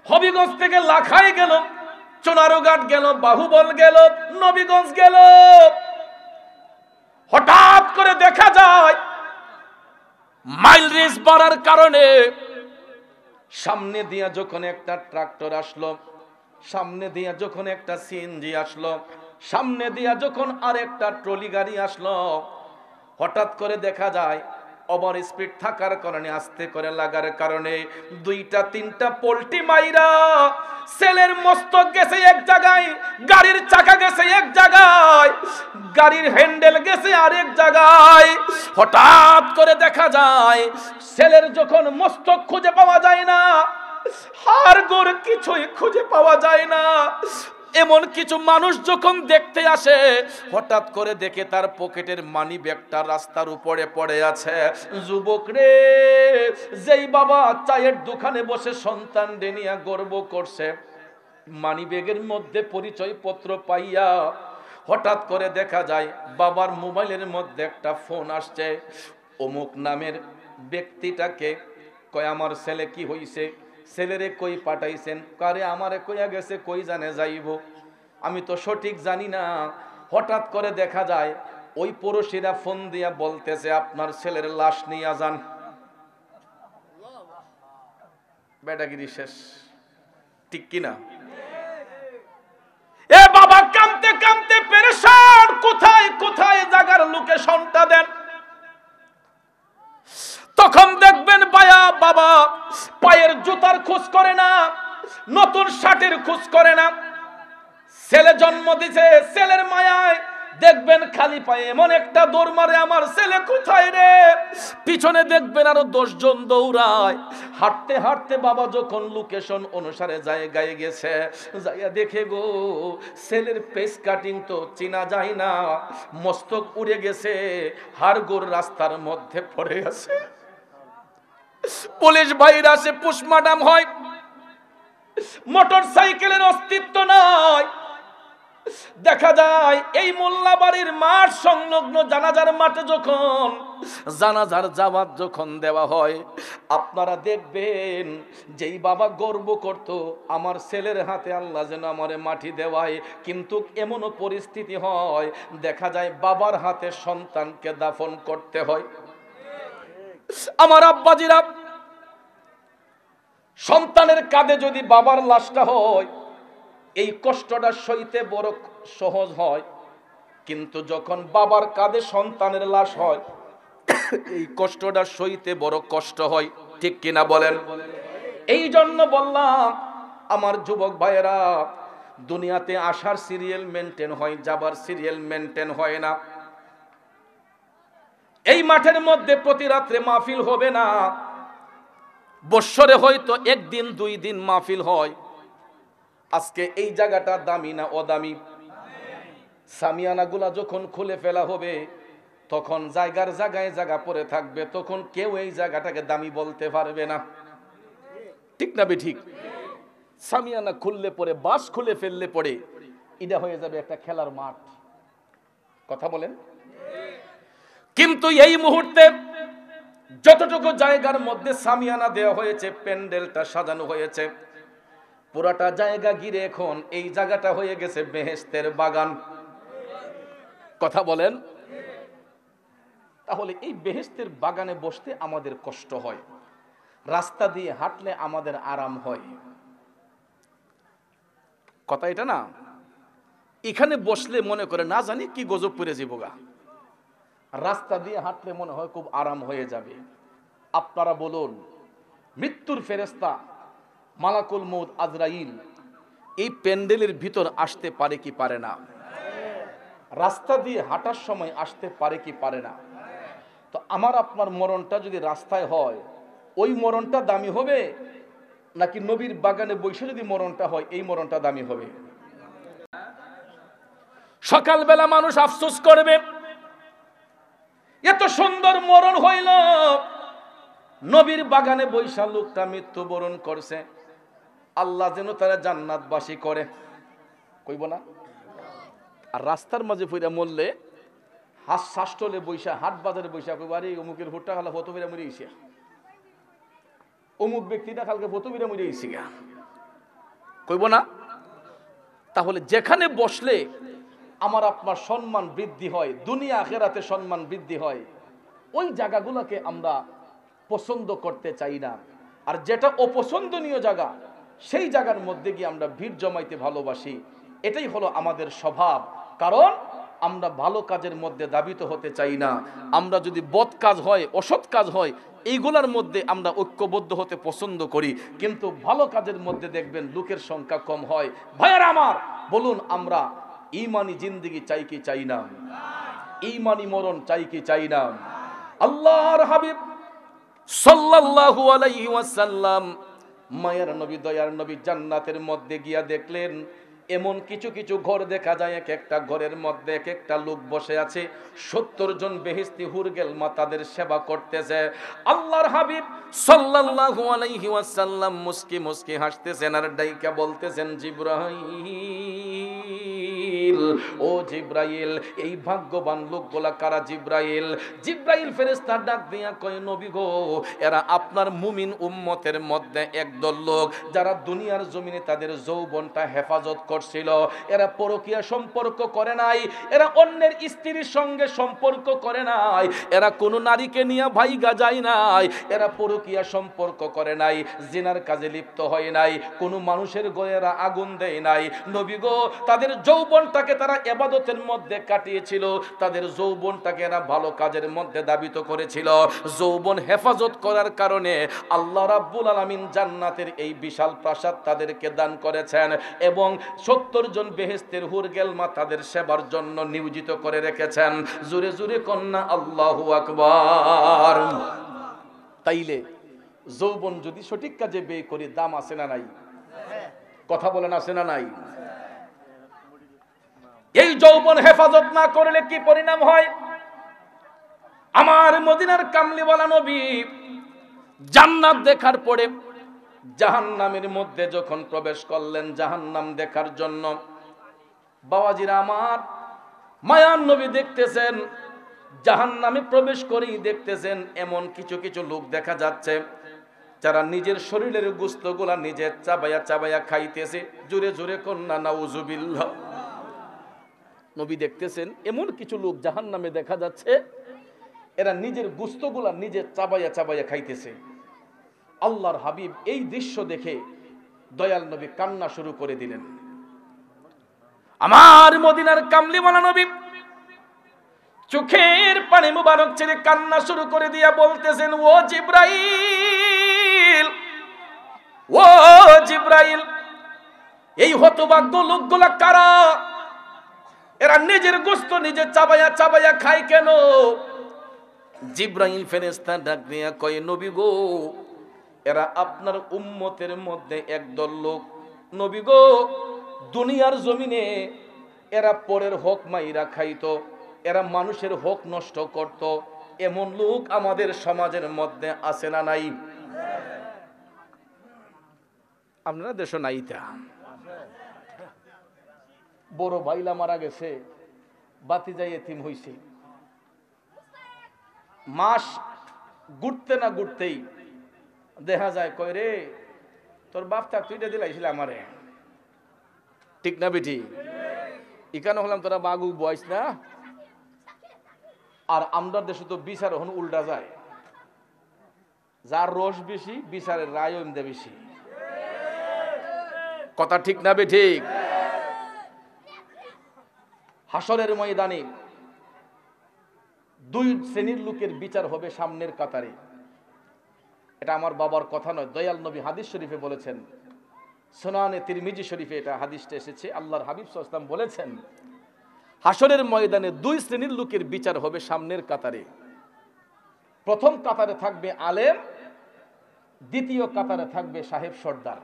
A: হবিগঞ্জ থেকে লাখাই গেল, চুনারুঘাট গেল, বাহুবল গেল, নবীগঞ্জ গেল। হঠাৎ করে দেখা যায় মাইল রেস বাড়ার কারণে সামনে দিয়া যখন একটা ট্রাক্টর আসলো, সামনে দিয়া যখন একটা সিএনজি আসলো, সামনে দিয়া যখন আরেকটা ট্রলি গাড়ি আসলো, হঠাৎ করে দেখা যায় ওভার স্পিড থাকার কারণে, আস্তে করে লাগার কারণে 2-3টা পোল্টি মাইরা সেলের মস্তক গেছে এক জায়গায়, গাড়ির চাকা গেছে এক জায়গায়, গাড়ির হ্যান্ডেল গেছে আরেক জায়গায়। হঠাৎ করে দেখা যায় সেলের যখন মস্তক খুঁজে পাওয়া যায় না, হাড়গোড় কিছুই খুঁজে পাওয়া যায় না। এমন কিছু মানুষ যখন দেখতে আসে, হঠাৎ করে দেখে তার পকেটের মানি ব্যাগটা রাস্তার উপরে পড়ে আছে। যুবক রে, যেই বাবা চায়ের দোকানে বসে সন্তান নিয়ে গর্ব করছে, মানি ব্যাগের মধ্যে পরিচয় পত্র পাইয়া হঠাৎ করে দেখা যায় বাবার মোবাইলের মধ্যে একটা ফোন আসছে। অমুক নামের ব্যক্তিটাকে কয়, আমার ছেলে কি হইছে, ছেলেরে কই পাঠাইছেন, কারে আমারে কইয়া গেছে, কই জানে যাইব, আমি তো সঠিক জানি না। হঠাৎ করে দেখা যায় ওই পড়োশিরা ফোন দিয়া বলতেছে, আপনার ছেলের লাশ নিয়ে যান। বেটাগিরি শেষ, ঠিক কিনা? এ বাবা কামতে কামতে পেরেশান, কোথায় কোথায় জায়গার লোকেশনটা দেন। তখন দেখবেন বায়া বাবা পায়ের জুতার খোঁজ করে না, নতুন শার্টের খোঁজ করে না। ছেলে জন্ম দিছে, ছেলের মায়ায় দেখবেন খালি পায়ে এমন একটা দৌড় মারে, আমার ছেলে কোথায় রে। পিছনে দেখবেন আরো 10 জন দৌড়ায়। হাঁটতে হাঁটতে বাবা যখন লোকেশন অনুসারে জায়গায় গেছে, যাইয়া দেখে গো ছেলের পেস কাটিং তো চেনা যায় না, মস্তক উড়ে গেছে, হাড়গোড় রাস্তার মধ্যে পড়ে গেছে। পুলিশ ভাইরা আসে, পোস্টমর্টম হয়, মোটর সাইকেলের অস্তিত্ব নাই। দেখা যায় এই মোল্লাবাড়ির মাঠ সংলগ্ন জানাজার মাঠে যখন জানাজার জামাত যখন দেওয়া হয়, আপনারা দেখবেন যেই বাবা গর্ব করত আমার ছেলের হাতে আল্লাহ যেন আমারে মাটি দেওয়ায়, কিন্তু এমনও পরিস্থিতি হয় দেখা যায় বাবার হাতে সন্তানকে দাফন করতে হয়। আমার আব্বাজিরা, সন্তানের কাঁধে যদি বাবার লাশটা হয়, এই কষ্টটা সইতে বড় সহজ হয়, কিন্তু যখন বাবার কাঁধে সন্তানের লাশ হয়, এই কষ্টটা সইতে বড় কষ্ট হয়, ঠিক কিনা বলেন? এই জন্য বললাম আমার যুবক ভাইয়েরা, দুনিয়াতে আসার সিরিয়াল মেনটেন হয়, যাবার সিরিয়াল মেনটেন হয় না। এই মাঠের মধ্যে প্রতি রাত্রে মাহফিল হবে না, বৎসরে হয়তো 1 দিন 2 দিন মাহফিল হয়। আজকে এই জায়গাটা দামি না অদামি? সামিয়ানাগুলা যখন খুলে ফেলা হবে, তখন জায়গার জায়গায় জায়গা পড়ে থাকবে, তখন কেউ এই জায়গাটাকে দামি বলতে পারবে না, ঠিক না বে ঠিক? সামিয়ানা খুললে পরে, বাস খুলে ফেললে পরে এটা হয়ে যাবে একটা খেলার মাঠ, কথা বলেন? কিন্তু এই মুহূর্তে যতটুকু জায়গার মধ্যে সামিয়ানা দেওয়া হয়েছে, প্যান্ডেলটা সাজানো হয়েছে, পুরাটা জায়গা ঘিরে এখন এই জায়গাটা হয়ে গেছে বেহেশতের বাগান, কথা বলেন? তাহলে এই বেহেশতের বাগানে বসতে আমাদের কষ্ট হয়, রাস্তা দিয়ে হাঁটলে আমাদের আরাম হয়, কথা এটা না? এখানে বসলে মনে করে না জানি কি গজব পড়ে যাবগা, রাস্তা দিয়ে হাঁটলে মনে হয় খুব আরাম হয়ে যাবে। আপনারা বলুন, মৃত্যুর ফেরেশতা মালাকুল মউত আজরাইল এই প্যান্ডেলের ভিতর আসতে পারে কি পারে না? রাস্তা দিয়ে হাঁটার সময় আসতে পারে কি পারে না? তো আমার আপনার মরণটা যদি রাস্তায় হয়, ওই মরণটা দামি হবে নাকি নবীর বাগানে বসে যদি মরণটা হয় এই মরণটা দামি হবে? সকালবেলা মানুষ আফসোস করবে, এত সুন্দর মরণ হইল, নবীর বাগানে বৈশা লোকটা মৃত্যুবরণ করছে, আল্লাহ যেন তারা জান্নাতবাসী করে, কইব না? আর রাস্তার মাঝে ফিরে মরলে শ্বাসটলে বৈশা, হাট বাজারে বৈশা কইব, আরে অমুকের ভুট্টা খালা ফটো ফিরে মরে গেছে, অমুক ব্যক্তিটা কালকে ফটো ফিরে মরে গেছে, কইব না? তাহলে যেখানে বসলে আমার আপনার সম্মান বৃদ্ধি হয়, দুনিয়া আখিরাতে সম্মান বৃদ্ধি হয়, ওই জায়গাগুলোকে আমরা পছন্দ করতে চাই না। আর যেটা অপছন্দনীয় জায়গা, সেই জায়গার মধ্যে গিয়ে আমরা ভিড় জমাইতে ভালোবাসি। এটাই হলো আমাদের স্বভাব, কারণ আমরা ভালো কাজের মধ্যে দাবিত হতে চাই না। আমরা যদি বদ কাজ হয়, অসৎ কাজ হয়, এইগুলার মধ্যে আমরা ঐক্যবদ্ধ হতে পছন্দ করি, কিন্তু ভালো কাজের মধ্যে দেখবেন লোকের সংখ্যা কম হয়। ভাইয়েরা আমার, বলুন আমরা ঈমানি জিন্দেগি চাই কি চাই না? ঈমানি মরণ চাই কি চাই না? আল্লাহর হাবিব সাল্লাল্লাহু আলাইহি ওয়াসাল্লাম, মায়ের নবী, দয়ার নবী জান্নাতের মধ্যে গিয়া দেখলেন এমন কিছু কিছু ঘর দেখা যায়, এক একটা ঘরের মধ্যে এক একটা লোক বসে আছে, 70 জন বেহেশতি হুরগেল মা তাদের সেবা করতেছে। আল্লাহর হাবিব সাল্লাল্লাহু আলাইহি ওয়াসাল্লাম মুস্কি মুস্কি হাসতেছেন আর ডাইকা বলতেছেন, জিবরাইল, ও জিবরাইল, এই ভাগ্যবান লোকগুলা কারা? জিবরাইল, জিবরাইল ফেরেশতা ডাক দিয়া কয়, নবী গো, এরা আপনার মুমিন উম্মতের মধ্যে একদল লোক যারা দুনিয়ার জমিনে তাদের যৌবনটা হেফাজত করছিল। এরা পরকীয়া সম্পর্ক করে নাই, এরা অন্যের স্ত্রীর সঙ্গে সম্পর্ক করে নাই, এরা কোনো নারীকে নিয়ে ভাইগা যায় নাই, এরা পরকীয়া সম্পর্ক করে নাই, জিনার কাজে লিপ্ত হয় নাই, কোনো মানুষের গয়েরা আগুন দেয় নাই। নবী গো, তাদের যৌবনটাকে তারা ইবাদতের মধ্যে কাটিয়েছিল, তাদের যৌবনটাকে এরা ভালো কাজের মধ্যে দাবিত করেছিল। যৌবন হেফাজত করার কারণে আল্লাহ রাব্বুল আলামিন জান্নাতের এই বিশাল প্রাসাদ তাদেরকে দান করেছেন এবং 70 জন বেহেশতের হুরগেল মা তাদের সেবার জন্য নিয়োজিত করে রেখেছেন। জোরে জোরে কন্যা আল্লাহু আকবার। তাইলে যৌবন যদি সঠিক কাজে ব্যয় করি, দাম আছে না নাই? কথা বলেন, আছে না নাই? এই যৌবন হেফাজত না করলে কি পরিণাম হয়? আমার মদিনার কামলিওয়ালা নবী জান্নাত দেখার পরে জাহান্নামের মধ্যে যখন প্রবেশ করলেন জাহান্নাম দেখার জন্য, বাবাজিরা আমার, মায়ার নবী দেখতেছেন জাহান্নামে প্রবেশ করেই দেখতেছেন এমন কিছু কিছু লোক দেখা যাচ্ছে যারা নিজের শরীরের গোশতগুলা নিজে চাবায়া চাবায়া খাইতেছে। জোরে জোরে কন্যা নাউজুবিল্লাহ। নবী দেখতেছেন এমন কিছু লোক জাহান্নামে দেখা যাচ্ছে, এরা নিজের গোশতগুলা নিজে চাবায়া চাবায়া খাইতেছে। আল্লাহর হাবিব এই দৃশ্য দেখে দয়াল নবী কান্না শুরু করে দিলেন। আমার মদিনার কামলিওয়ালা নবী চোখের পানি মুবারক ছেড়ে কান্না শুরু করে দিয়া বলতেছেন, ও জিবরাইল, ও জিবরাইল, এই হতভাগ্য লোকগুলা কারা? এরা নিজের গোশত নিজে চাবায়া চাবায়া খায় কেন? জিবরাইল ফেরেশতা ডাক দিয়া কয়, নবী গো, এরা আপনার উম্মতের মধ্যে একদল লোক। নবী গো, দুনিয়ার জমিনে এরা পরের হক মাইরা খাইতো, এরা মানুষের হক নষ্ট করত, এমন লোক আমাদের সমাজের মধ্যে আছে না নাই? আপনারা দেশ নাইতা। বড় ভাইলা মারা গেছে, বাতিজা এতিম হইছে, মাস ঘুরতে না ঘুরতেই দেখা যায় কয়, রে তোর বাপ থাক তুই দিলাইছিল আমারে, ঠিক না বেটি? ইকানো হলাম তোরা বাগু বয়স না। আর আমরা দেশে তো বিচার এখন উল্টা যায়, যার রস বেশি বিচারের রায় এমদে বেশি। কথা ঠিক না বেটি? হাসরের ময়দানে দুই শ্রেণীর লোকের বিচার হবে সামনের কাতারে। এটা আমার বাবার কথা নয়, দয়াল নবী হাদিস শরীফে বলেছেন, সুনানে তিরমিজি শরীফে এটা হাদিসটা এসেছে। আল্লাহর হাবিব সাল্লাল্লাহু আলাইহি ওয়াসাল্লাম বলেছেন, হাসরের ময়দানে দুই শ্রেণীর লোকের বিচার হবে সামনের কাতারে। প্রথম কাতারে থাকবে আলেম, দ্বিতীয় কাতারে থাকবে সাহেব সর্দার,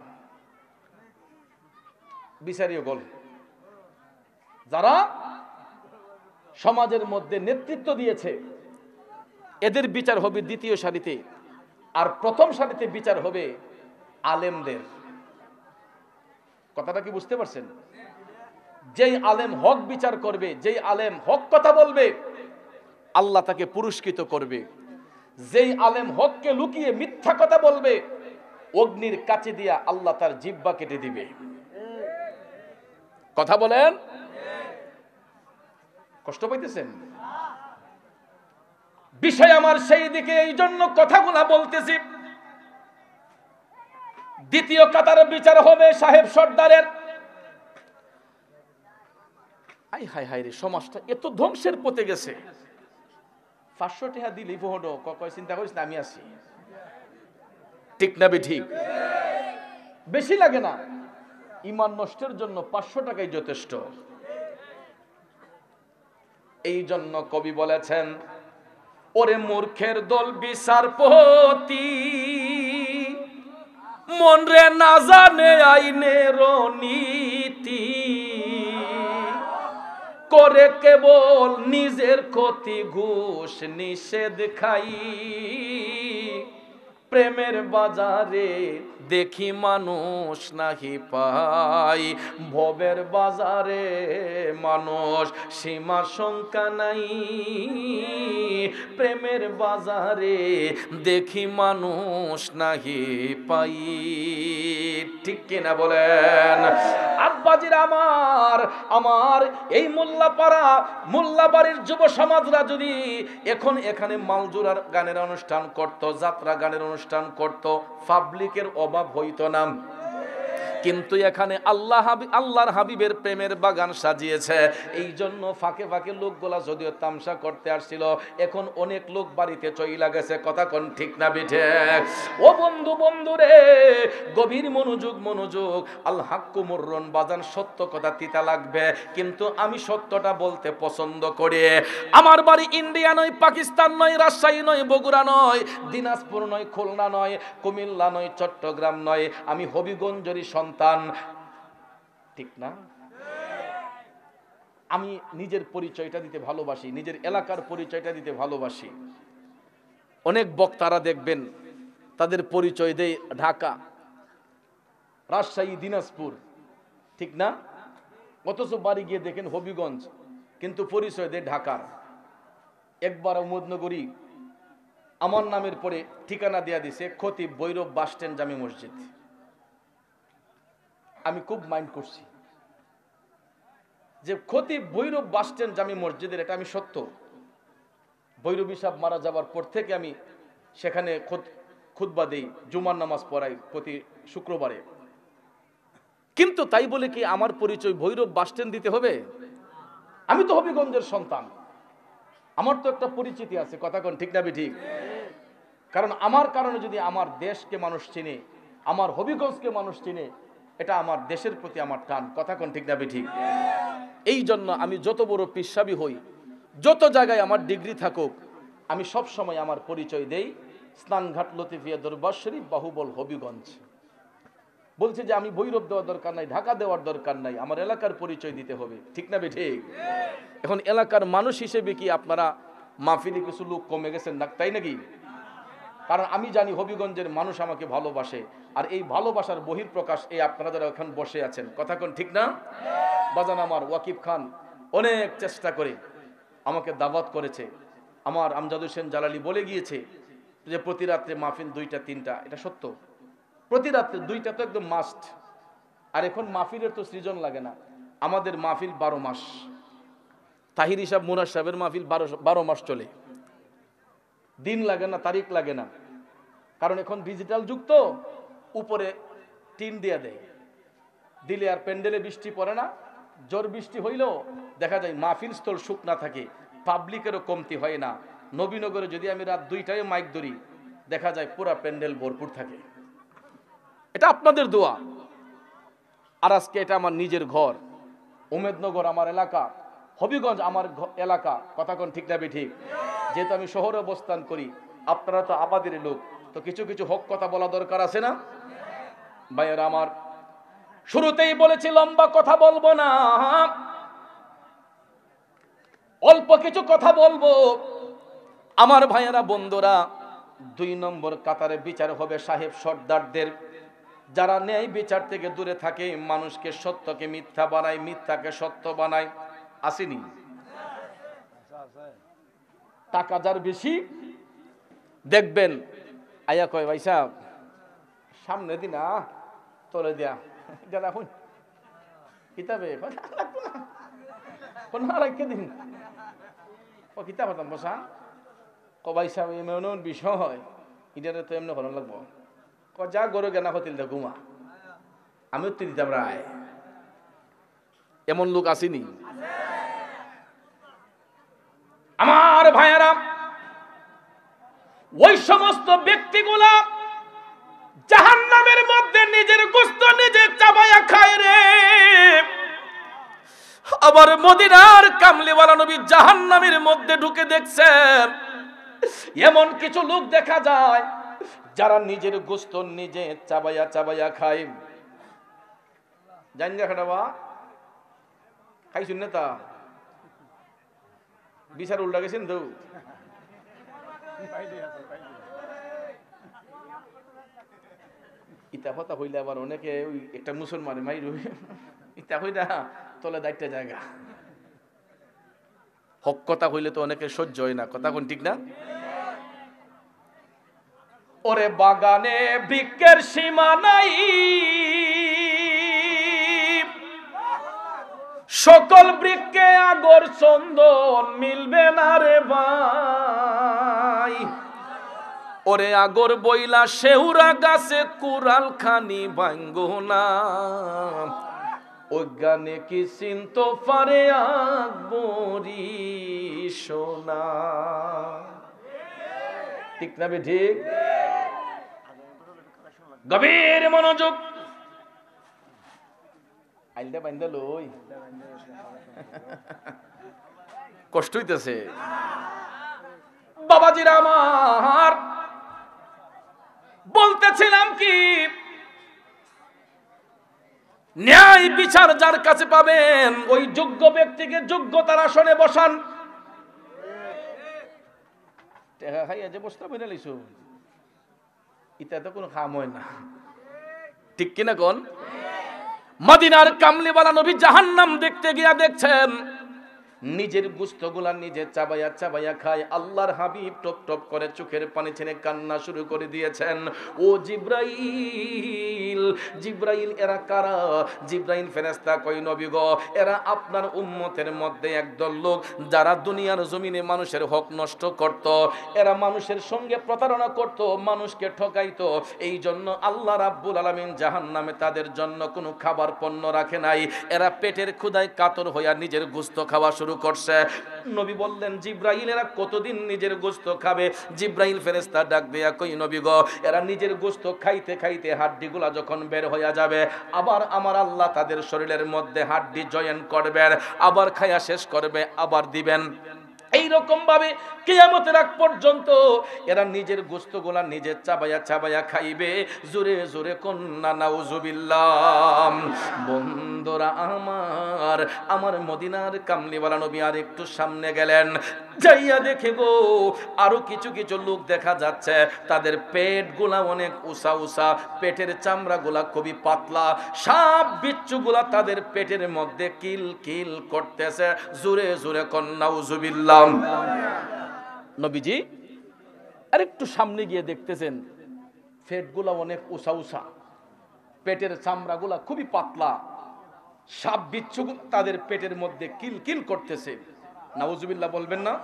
A: বিচারীয় গল, যারা সমাজের মধ্যে নেতৃত্ব দিয়েছে, এদের বিচার হবে দ্বিতীয় সারিতে। আর প্রথম সারিতে বিচার হবে আলেমদের। কথাটা কি বুঝতে পারছেন? যেই আলেম হক বিচার করবে, যেই আলেম হক কথা বলবে, আল্লাহ তাকে পুরস্কৃত করবে। যেই আলেম হককে লুকিয়ে মিথ্যা কথা বলবে, অগ্নির কাছে দিয়া আল্লাহ তার জিহ্বা কেটে দিবে। কথা বলেন, কষ্ট পাইতেছেন? বিষয় আমার সেই দিকে, এই জন্য কথাগুলা বলতেছি। দ্বিতীয় কাতারে বিচার হবে সাহেব সর্দারের। আই হাই হাই রে, সমাজটা এত ধ্বংসের পথে গেছে। 500 টাকা দিলি বহুটো কয় চিন্তা করিস না, আমি আছি। ঠিক না ঠিক? বেশি লাগে না, ঈমান নষ্টের জন্য 500 টাকাই যথেষ্ট। এই জন্য কবি বলেছেন, ওরে মূর্খের দল বিচারপতি, মন রে না জানে আইনের নীতি, করে কেবল নিজের ক্ষতি, ঘুষ নিষেধ খাই, প্রেমের বাজারে দেখি মানুষ নাহি পাই, ভবের বাজারে মানুষ সীমা শঙ্কা নাই, প্রেমের বাজারে দেখি মানুষ নাহি পাই। ঠিক কিনা বলেন? আব্বাজির আমার এই মোল্লাপাড়া মোল্লাবাড়ির যুব সমাজরা যদি এখন এখানে মালজুরার গানের অনুষ্ঠান করত, যাত্রা গানের অনুষ্ঠান করত, পাবলিকের অভাব হইতো না। কিন্তু এখানে আল্লাহর হাবিবের প্রেমের বাগান সাজিয়েছে। এই জন্য ফাঁকে ফাঁকে লোকগুলা যদিও তামসা করতে আসছিল, এখন অনেক লোক বাড়িতে চইলা গেছে। কথা কোন ঠিক না বিঠে? ও বন্ধু রে, গভীর মনোযোগ। আল হাক্কু মুররুন, বাজান সত্য কথা তিতা লাগবে, কিন্তু আমি সত্যটা বলতে পছন্দ করি। আমার বাড়ি ইন্ডিয়া নয়, পাকিস্তান নয়, রাজশাহী নয়, বগুড়া নয়, দিনাজপুর নয়, খুলনা নয়, কুমিল্লা নয়, চট্টগ্রাম নয়, আমি হবিগঞ্জেরই সন্তান। ঠিক না? আমি নিজের পরিচয়টা দিতে ভালোবাসি, নিজের এলাকার পরিচয়টা দিতে ভালোবাসি। অনেক বক্তারা দেখবেন তাদের পরিচয় দেয় ঢাকা, রাজশাহী, দিনাজপুর, ঠিক না? অথচ বাড়ি গিয়ে দেখেন হবিগঞ্জ, কিন্তু পরিচয় দেয় ঢাকার। একবার মুদনগরী আমার নামের পরে ঠিকানা দেয়া দিছে খতিব ভৈরব বাস স্ট্যান্ড জামে মসজিদ। আমি খুব মাইন্ড করছি যে খতিব ভৈরব বাস স্ট্যান্ড জামে মসজিদের, এটা আমি সত্য। ভৈরবী সাহেব মারা যাবার পর থেকে আমি সেখানে খুতবা দেই, জুমার নামাজ পড়াই প্রতি শুক্রবারে। কিন্তু তাই বলে কি আমার পরিচয় ভৈরব বাস স্ট্যান্ড দিতে হবে? আমি তো হবিগঞ্জের সন্তান, আমার তো একটা পরিচিতি আছে। কথা কোন ঠিক না ঠিক? কারণ আমার কারণে যদি আমার দেশকে মানুষ চিনে, আমার হবিগঞ্জকে মানুষ চিনে, এটা আমার দেশের প্রতি আমার টান। কথা কোন ঠিক না ঠিক? এই জন্য আমি যত বড় পিসাবি হই, যত জায়গায় আমার ডিগ্রি থাকুক, আমি সব সময় আমার পরিচয় দেই স্নানঘাট লতিফিয়া দরবার শরীফ, বাহুবল হবিগঞ্জ। বলছে যে আমি ভৈরব দেওয়ার দরকার নাই, ঢাকা দেওয়ার দরকার নাই, আমার এলাকার পরিচয় দিতে হবে। ঠিক না ঠিক? এখন এলাকার মানুষ হিসেবে কি আপনারা মাহফিলে কিছু লোক কমে গেছেন না, তাই নাকি? কারণ আমি জানি হবিগঞ্জের মানুষ আমাকে ভালোবাসে, আর এই ভালোবাসার বহিঃপ্রকাশ এই আপনারা যারা এখন বসে আছেন। কথা কোন ঠিক না? বাজান আমার ওয়াকিব খান অনেক চেষ্টা করে আমাকে দাওয়াত করেছে। আমার আমজাদ হোসেন জালালি বলে গিয়েছে যে প্রতি রাত্রে মাহফিল 2টা 3টা, এটা সত্য। প্রতি রাত্রে 2টা তো একদম মাস্ট। আর এখন মাহফিলের তো সৃজন লাগে না, আমাদের মাহফিল 12 মাস। তাহির হিসাব মুরাদ সাহেবের মাহফিল 12 মাস চলে, দিন লাগে না, তারিখ লাগে না। কারণ এখন ডিজিটাল যুগ তো, উপরে টিন দিয়ে দেয়, দিলে আর প্যান্ডেলে বৃষ্টি পড়ে না। জোর বৃষ্টি হইলেও দেখা যায় মাহফিল স্থল শুকনা থাকে, পাবলিকেরও কমতি হয় না। নবীনগরে যদি আমি রাত 2টায় মাইক ধরি, দেখা যায় পুরা প্যান্ডেল ভরপুর থাকে। এটা আপনাদের দোয়া। আর আজকে এটা আমার নিজের ঘর, উমেদনগর আমার এলাকা, হবিগঞ্জ আমার এলাকা, কথা কোন ঠিক না ঠিক? যেহেতু আমি শহরে অবস্থান করি, আপনারা তো আবাদের লোক, তো কিছু কিছু হক কথা বলা দরকার আছে না ভাইয়েরা আমার? শুরুতেই বলেছি লম্বা কথা বলবো না, অল্প কিছু কথা বলবো। আমার ভাইয়েরা বন্ধুরা, 2 নম্বর কাতারে বিচার হবে সাহেব সর্দারদের, যারা ন্যায় বিচার থেকে দূরে থাকে, মানুষকে সত্যকে মিথ্যা বানায়, মিথ্যাকে সত্য বানায়। আসেনি? টাকা যার বেশি দেখবেন আয়া কয় ভাই সাহেব সামনে দিন তোলে দেয়া দেখুন কিতাবে দিন ও কিতাব হতাম বসা কবাই সাহেব এমন বিষয় এটা তো এমনি ভালো লাগবো যা গরু জ্ঞানা হতিল দে ঘুমা, আমি উত্তর দিতাম রায়। এমন লোক আসেনি? আমার ভাইয়েরা, ওই সমস্ত ব্যক্তিগুলা জাহান্নামের মধ্যে নিজের গোশত নিজে চাবায়া খায় রে। আবার মদিনার কামলিওয়ালা নবী জাহান্নামের মধ্যে ঢুকে দেখছেন এমন কিছু লোক দেখা যায় যারা নিজের গোশত নিজে চাবায়া চাবায়া খায়। জান দেখা বা খাইছুন না তা বিচার উল্টা গেছেন তো। ইতা কথা হইলে আবার অনেকে ওই একটা মুসলমানের মাই রবি ইতা হইলা তলে দায়িত্ব জায়গা। হক কথা হইলে তো অনেকে সহ্য হয় না, কথা কোন ঠিক না? ওরে বাগানে বৃক্ষের সীমা নাই, সকল বৃক্ষে আগর চন্দন মিলবে না রে ভাই। ওরে আগর বইলা শেউরা গাছে কুড়াল খানি ভাঙ্গো না, অজ্ঞানে কি চিন্ত পারে আকবরি সোনা। ঠিক না ঠিক? গভীর মনোযোগ, আইলদা বাইন্দা লই কষ্ট হইতেছে বাবাজিরা আমার। বলতেছিলাম কি, ন্যায় বিচার যার কাছে পাবেন ওই যোগ্য ব্যক্তিকে যোগ্যতার আসনে বসান। কোনো কাম হয় না, ঠিক কিনা কোন? মদিনার কামলিওয়ালা নবী জাহান্নাম দেখতে গিয়া দেখছেন নিজের গোশতগুলা নিজে চাবায়া চাবায়া খায়। আল্লাহর হাবিব টপ টপ করে চোখের পানি ছেড়ে কান্না শুরু করে দিয়েছেন। ও জিব্রাইল, জিব্রাইল এরা কারা? জিব্রাইল ফেরেশতা কই নবী গো, এরা আপনার উম্মতের মধ্যে একদল লোক যারা দুনিয়ার জমিনে মানুষের হক নষ্ট করত, এরা মানুষের সঙ্গে প্রতারণা করত, মানুষকে ঠকাইতো। এই জন্য আল্লাহ রাব্বুল আলামিন জাহান্নামে তাদের জন্য কোনো খাবার পণ্য রাখে নাই। এরা পেটের ক্ষুধায় কাতর হইয়া নিজের গোশত খাওয়া শুরু করছে। নবী বললেন জিব্রাইল এরা কতদিন নিজের গোশত খাবে? জিব্রাইল ফেরেশতা ডাক দেয়া কই নবী গো, এরা নিজের গোশত খাইতে খাইতে হাড্ডিগুলা যখন বের হইয়া যাবে, আবার আমার আল্লাহ তাদের শরীরের মধ্যে হাড্ডি জয়েন করবেন, আবার খায়া শেষ করবে, আবার দিবেন। এইরকম ভাবে কিয়ামতের আগ পর্যন্ত এরা নিজের গোশতগুলা নিজে চাবায়া চাবায়া খাইবে। জোরে জোরে কন্না নাউজুবিল্লাহ। বন্ধুরা আমার, আমার মদিনার কামলিওয়ালা নবী আর একটু সামনে গেলেন, যাইয়া দেখে গো আরো কিছু কিছু লোক দেখা যাচ্ছে তাদের পেটগুলা অনেক উঁচা উঁচা, পেটের চামড়াগুলা খুবই পাতলা, সাপ বিচ্ছুগুলা তাদের পেটের মধ্যে কিল কিল করতেছে। জোরে জোরে কন্না নাউজুবিল্লাহ। নবীজি আর একটু সামনে গিয়ে দেখতেছেন পেটগুলা অনেক উঁচা উঁচা, পেটের চামড়াগুলা খুবই পাতলা, সাপ বিচ্ছু তাদের পেটের মধ্যে কিল কিল করতেছে। নাউজুবিল্লাহ বলবেন না?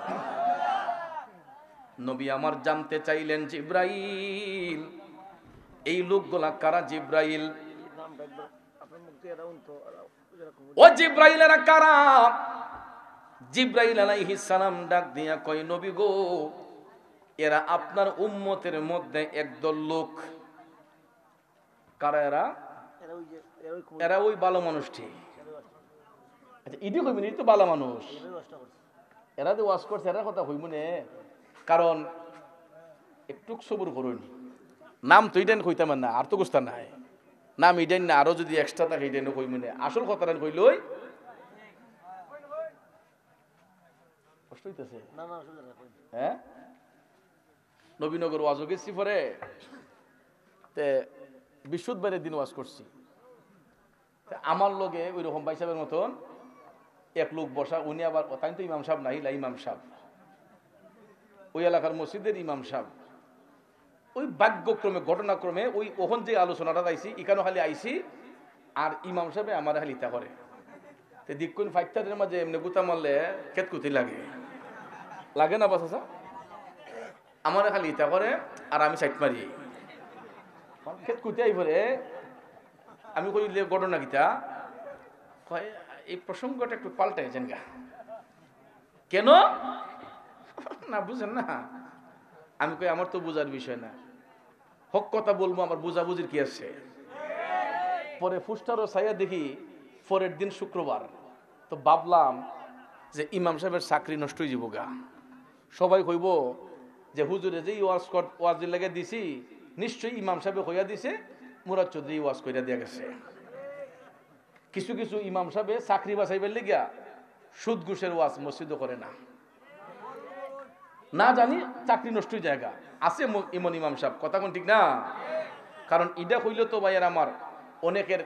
A: নবী আমার জানতে চাইলেন জিব্রাইল এই লোকগুলা কারা? জিব্রাইল ও জিব্রাইল এরা কারা? জিব্রাইল আলাইহিস সালাম ডাক দিয়া কয় নবী গো, এরা আপনার উম্মতের মধ্যে একদল লোক। কারা এরা? এরা ওই ভালো মানুষটি। আচ্ছা ইডি কইবেন তো ভালো মানুষ, এরা যে ওয়াজ করছে এরা কথা হইব নে, কারণ একটু সবুর করুন। নাম তো ইডেন কইতাম না, আর তো গুস্তা নাই নাম ইডেন না, আরো যদি এক্সট্রা থাকে ইডেন কইব নে, আসল কথাটা কইলই কষ্ট হইতেছে। হ্যাঁ নবীনগর ওয়াজও গেছি পরে তে বৃহস্পতিবারের দিন ওয়াজ করছি, আমার লগে ওই রকম ভাই সাহেবের মতন এক লোক বসা, উনি আবার তাই তো ইমাম সাহেব নাহিলা ইমাম সাহেব, ওই এলাকার মসজিদের ইমাম সাহেব। ওই ভাগ্যক্রমে ঘটনাক্রমে ওই ওখান যে আলোচনাটা আইসি এখানে খালি আইসি, আর ইমাম সাহেবে আমার খালি ইতা করে দিকুন ফাইটাদের মাঝে এমনি গুতা মারলে কেতকুতি লাগে লাগে না বাসা, আমার খালি ইতা করে আর আমি সাইড মারি কেতকুতি আই পরে আমি কইলে ঘটনা গীতা কয় এই প্রসঙ্গটা একটু পাল্টাইছেন গা কেন না বুঝেন না। আমি কই আমার তো বুঝার বিষয় না, হক কথা বলবো, আমার বুঝাবুঝির কি আছে। পরে ফুস্টারও ছাইয়া দেখি পরের দিন শুক্রবার, তো ভাবলাম যে ইমাম সাহেবের চাকরি নষ্ট হয়ে যাব গা, সবাই কইব যে হুজুরে যে ওয়াজের লেগে দিছি নিশ্চয়ই ইমাম সাহেবে হইয়া দিছে, মুরাদ চৌধুরী ওয়াজ কইরা দিয়া গেছে। কিছু কিছু ইমাম সাহেবে চাকরি বাছাইবার লেগিয়া সুদ ঘুষের ওয়াজ মসজিদও করে না, না জানি চাকরি নষ্ট জায়গা আছে ইমন ইমাম সাহেব, কথা কোন ঠিক না। কারণ ইডা হইল তো ভাইয়ের আমার অনেকের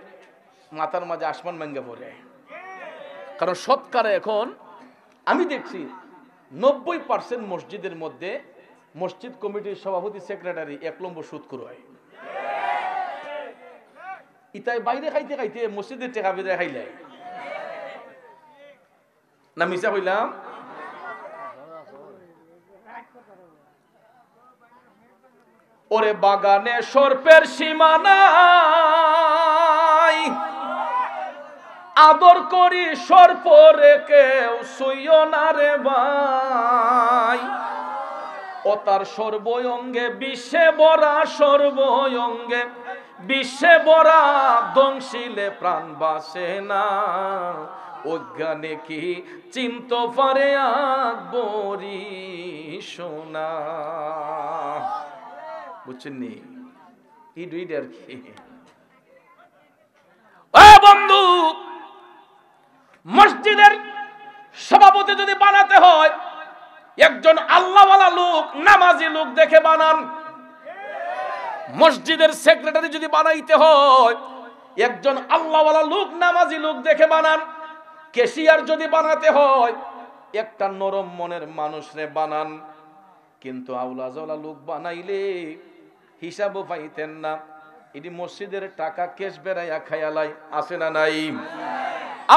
A: মাথার মাঝে আসমান ভাঙ্গা পড়ে, কারণ সৎকারে এখন আমি দেখছি 90% মসজিদের মধ্যে মসজিদ কমিটির সভাপতি সেক্রেটারি 1 নম্বর সুদখোর হয়। ইতাই বাইরে খাইতে খাইতে মসজিদের টাকা বেড়ে খাইলে না মিশা হইলাম। ওরে বাগানে সর্পের সীমানাই, আদর করি সর্প রে কেউ সইও না রে ভাই, ও তার সর্বঙ্গে বিশ্বে বরা, সর্বঙ্গে বিশ্বে বরা, দংশিলে প্রাণ বাসে না, অজ্ঞানে কি চিন্ত পারে আকবরি সোনা। বুঝছেন নি আর কি বন্ধু, মসজিদের সভাপতি যদি বানাতে হয় একজন আল্লাহওয়ালা লোক, নামাজি লোক দেখে বানান। মসজিদের সেক্রেটারি যদি বানাইতে হয় একজন আল্লাহওয়ালা লোক, নামাজি লোক দেখে বানান। ক্যাশিয়ার যদি বানাতে হয় একটা নরম মনের মানুষরে বানান। কিন্তু আউলাজওয়ালা লোক বানাইলে হিসাবও পাইতেন না, এটি মসজিদের টাকা কেশ বেড়াইয়া খায়ালাই, আছে না নাই?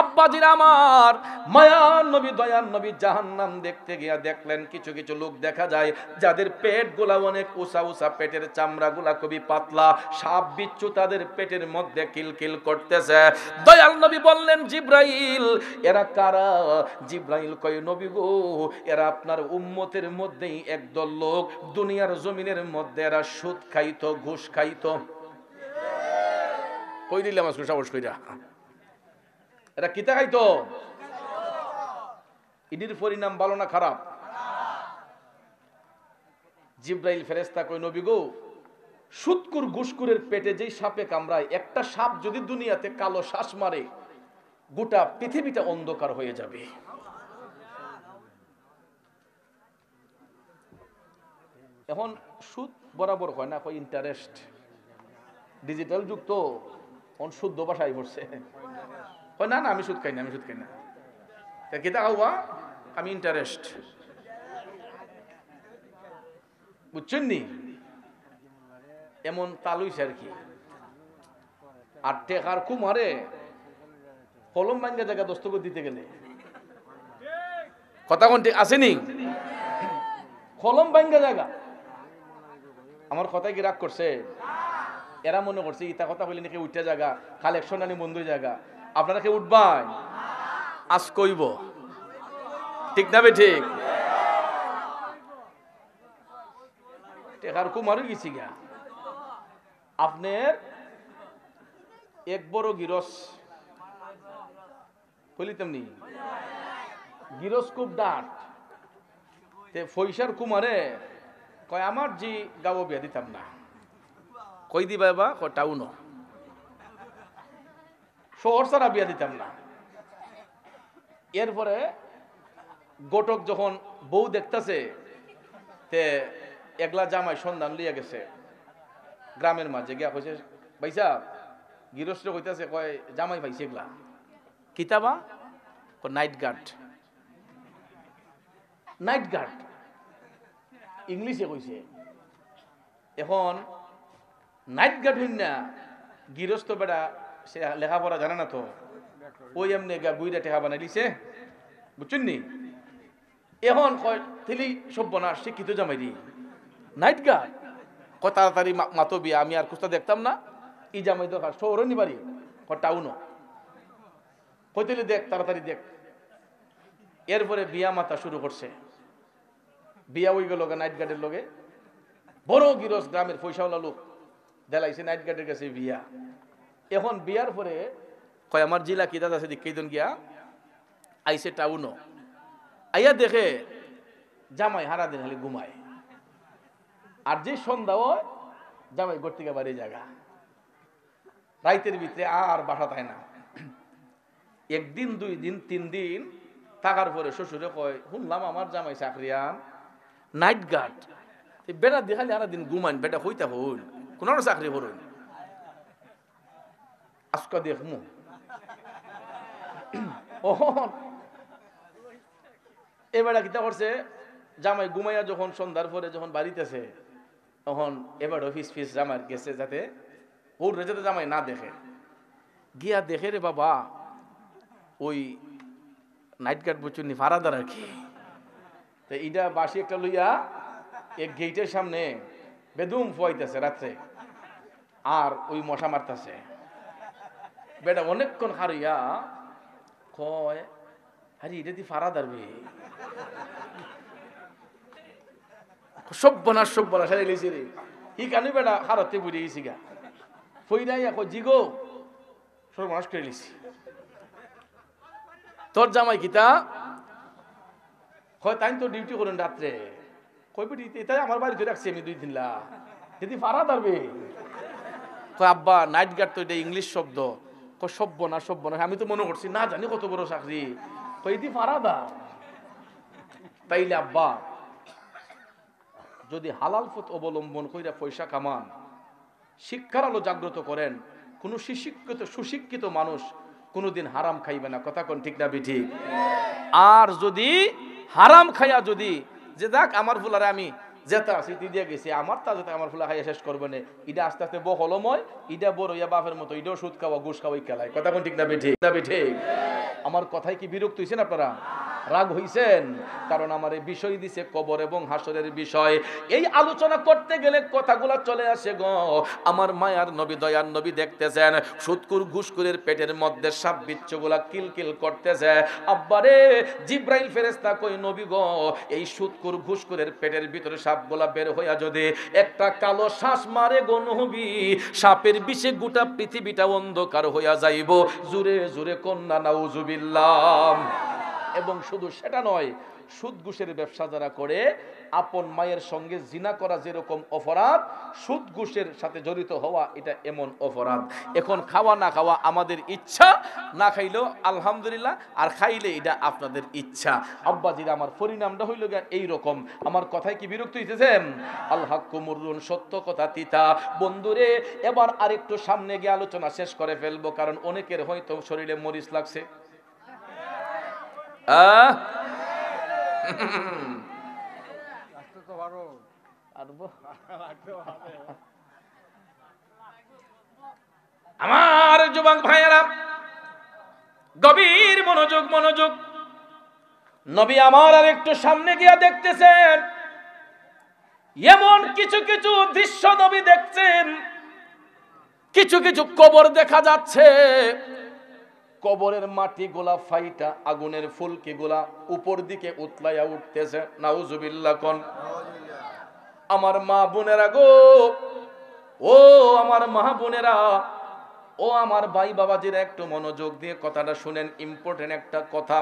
A: আব্বাজির আমার মায়ার নবী দয়ার নবী জাহান্নাম দেখতে গিয়া দেখলেন কিছু কিছু লোক দেখা যায় যাদের পেট গুলা অনেক উঁচা উঁচা, পেটের চামড়া গুলা খুবই পাতলা, সাপ বিচ্ছু তাদের পেটের মধ্যে কিলকিল করতেছে। দয়াল নবী বললেন জিব্রাইল এরা কারা? জিব্রাইল কয় নবী গো এরা আপনার উম্মতের মধ্যেই একদল লোক, দুনিয়ার জমিনের মধ্যে এরা সুদ খাইতো, ঘুষ খাইতো। কই দিলাম আজকে সাহস কইরা, এরা কিতা খাইতো? ইডির পরিণাম ভালো না খারাপ? জিব্রাইল ফেরেশতা কই নবী গো সুদকুর ঘুষকুরের পেটে যেই সাপে কামড়ায়, একটা সাপ যদি দুনিয়াতে কালো শ্বাস মারে গোটা পৃথিবীটা অন্ধকার হয়ে যাবে। এখন সুদ বরাবর হয় না, কয় ইন্টারেস্ট। ডিজিটাল যুগ তো, শুদ্ধ ভাষায় পড়ছে, না না আমি সুদ খাই না, আমি সুদ খাই না। কেতা খাওয়া? আমি ইন্টারেস্ট। বুঝছেন নি? এমন তালুইছে আর কি। আর টেকার কুমারে কলম ভাঙ্গা জায়গা দস্তখত দিতে গেলে কথা কোনটি আসেনি? কলম ভাঙ্গা জায়গা। আমার কথায় কি রাগ করছে? এরা মনে করছে ইতা কথা বলি নাকি উঠতে জায়গা, কালেকশন আনি বন্ধু জায়গা। আপনারা কি উঠবাই? আজ কইব ঠিক না বে ঠিক? টেকার কুমারও গেছি গা। আপনার এক বড় গিরস বলি তেমনি গিরস খুব ডাট তে ফৈসার কুমারে কয় আমার জি গাবো বিয়া দিতাম না কই দিবা বা টাউন শহর ছাড়া বিয়া দিতাম না। এরপরে গোটক যখন বউ দেখতেছে তে একলা জামাই সন্ধান লিয়া গেছে গ্রামের মাঝে গিয়া কইছে ভাইসা গৃহস্থ কইতাছে কয় জামাই পাইছে এগুলা কিতাবা নাইট গার্ড নাইট গার্ড ইংলিশে কইছে। এখন নাইট গার্ড হইন না গৃহস্থ বেটা সে লেখাপড়া জানে না তো ওই এমনি গুইরা টেকা বানাই দিছে বুঝছেন নি। এখন কয় থেলি সব্যনাশ শিক্ষিত জামাই দি নাইট গার্ড কয় তাড়াতাড়ি মাতো বিয়া আমি আর কুস্তা দেখতাম না ই জামাই দরকার শহরে নিবারি টাউনও কইতেলি দেখ তাড়াতাড়ি দেখ। এরপরে বিয়া মাতা শুরু করছে বিয়া ওই গেল নাইট গার্ডের লগে বড় গিরস গ্রামের পয়সাওয়ালা লোক দেলাইছে নাইট গার্ডের কাছে বিয়া। এখন বিয়ার পরে কয় আমার জিলা কি দাদা সেদিক কেইজন গিয়া আইসে টাউনও আইয়া দেখে জামাই হারা দিন খালি ঘুমায় আর যে সন্ধ্যা হয় জামাই ঘর থেকে বাড়ি জায়গা রাইতের ভিতরে আর বাসা থাকে না। একদিন দুই দিন তিন দিন থাকার পরে শ্বশুরে কয় শুনলাম আমার জামাই চাকরিয়ান নাইট গার্ড বেটা দেখালি হারা দিন ঘুমান বেটা হইতা হইল কোন চাকরি করুন আজকা দেখমু। এবার কিতা করছে জামাই ঘুমাইয়া যখন সন্ধ্যার পরে যখন বাড়িতেছে তখন এবার অফিস ফিস জামাই গেছে যাতে ওর যাতে জামাই না দেখে গিয়া দেখে রে বাবা ওই নাইট গার্ড বুঝুনি ফারাদার আর কি তো এইটা বাসি একটা লইয়া এক গেটের সামনে বেদুম ফুয়াইতেছে রাত্রে আর ওই মশা মারতেছে বেটা অনেকক্ষণ হারিয়া কয় আরে এটা তুই ফারাদার বে সব্যনাশ সব্যনাশ সারি লিছি রে ই কানি বেটা হারাতে বুঝে গেছি গা ফইরাই এখন জিগো সর্বনাশ করে লিছি তোর জামাই কিতা হয় তাই তো ডিউটি করেন রাত্রে কই বেটি এটাই আমার বাড়িতে রাখছি আমি 2 দিন লা যদি ফারাদার বে কয় আব্বা নাইট গার্ড তো এটা ইংলিশ শব্দ কয় সব্যনাশ সব্যনাশ আমি তো মনে করছি না জানি কত বড় চাকরি কই দি ফারাদার তাইলে আব্বা যদি হালাল পথ অবলম্বন কইরা পয়সা কামান শিক্ষার আলো জাগ্রত করেন কোন সুশিক্ষিত মানুষ কোনদিন হারাম খাইবে না কথা কোন ঠিক না বিঠিক। আর যদি হারাম খাইয়া যদি যে দেখ আমার ফুলারে আমি যেটা স্মৃতি দিয়ে গেছি আমার তা যেটা আমার ফুলা খাইয়া শেষ করবে না এটা আস্তে আস্তে বহলময় এটা বড় ইয়া বাপের মতো এটাও সুদ খাওয়া ঘুষ খাওয়াই খেলায় কথা কোন ঠিক না বিঠিক না বিঠিক। আমার কথায় কি বিরক্ত হইছেন আপনারা রাগ হইছেন কারণ আমার এই বিষয় দিছে কবর এবং হাসরের বিষয় এই আলোচনা করতে গেলে কথাগুলো চলে আসে গো আমার মায়ার নবী দয়ার নবী দেখতেছেন সুদকুর ঘুষকুরের পেটের মধ্যে সাপ বিচ্ছুগুলা কিলকিল করতেছে আব্বারে জিব্রাইল ফেরেশতা কই নবী গো এই সুদকুর ঘুষকুরের পেটের ভিতরে সাপগুলা বের হইয়া যদি একটা কালো শ্বাস মারে গো নবী সাপের বিষে গোটা পৃথিবীটা অন্ধকার হইয়া যাইব জুরে জুরে কন্যা নাউজুবিল্লাহ। এবং শুধু সেটা নয় সুদ ঘুষের ব্যবসা যারা করে আপন মায়ের সঙ্গে জিনা করা যেরকম অপরাধ সুদ ঘুষের সাথে জড়িত হওয়া এটা এমন অপরাধ। এখন খাওয়া না খাওয়া আমাদের ইচ্ছা না খাইলেও আলহামদুলিল্লাহ আর খাইলে এটা আপনাদের ইচ্ছা। আব্বাজিরা আমার পরিণামটা হইল এইরকম আমার কথায় কি বিরক্ত হইতেছেন আল হাক্কু মুররুন সত্য কথা তিতা। বন্ধুরে এবার আরেকটু সামনে গিয়ে আলোচনা শেষ করে ফেলবো কারণ অনেকের হয়তো শরীরে মরিচ লাগছে আমার যুবক ভাইয়েরা গভীর মনোযোগ মনোযোগ নবী আমার আর একটু সামনে গিয়া দেখতেছেন এমন কিছু কিছু দৃশ্য নবী দেখছেন কিছু কিছু কবর দেখা যাচ্ছে কবরের মাটি গোলা ফাইটা আগুনের ফুলকি গোলা উপর দিকে উতলাইয়া উঠতেছে নাউজুবিল্লাহ কোন আমার মা বোনেরা গো ও আমার মা বোনেরা ও আমার ভাই বাবাজিরা একটু মনোযোগ দিয়ে কথাটা শুনেন, ইম্পর্টেন্ট একটা কথা।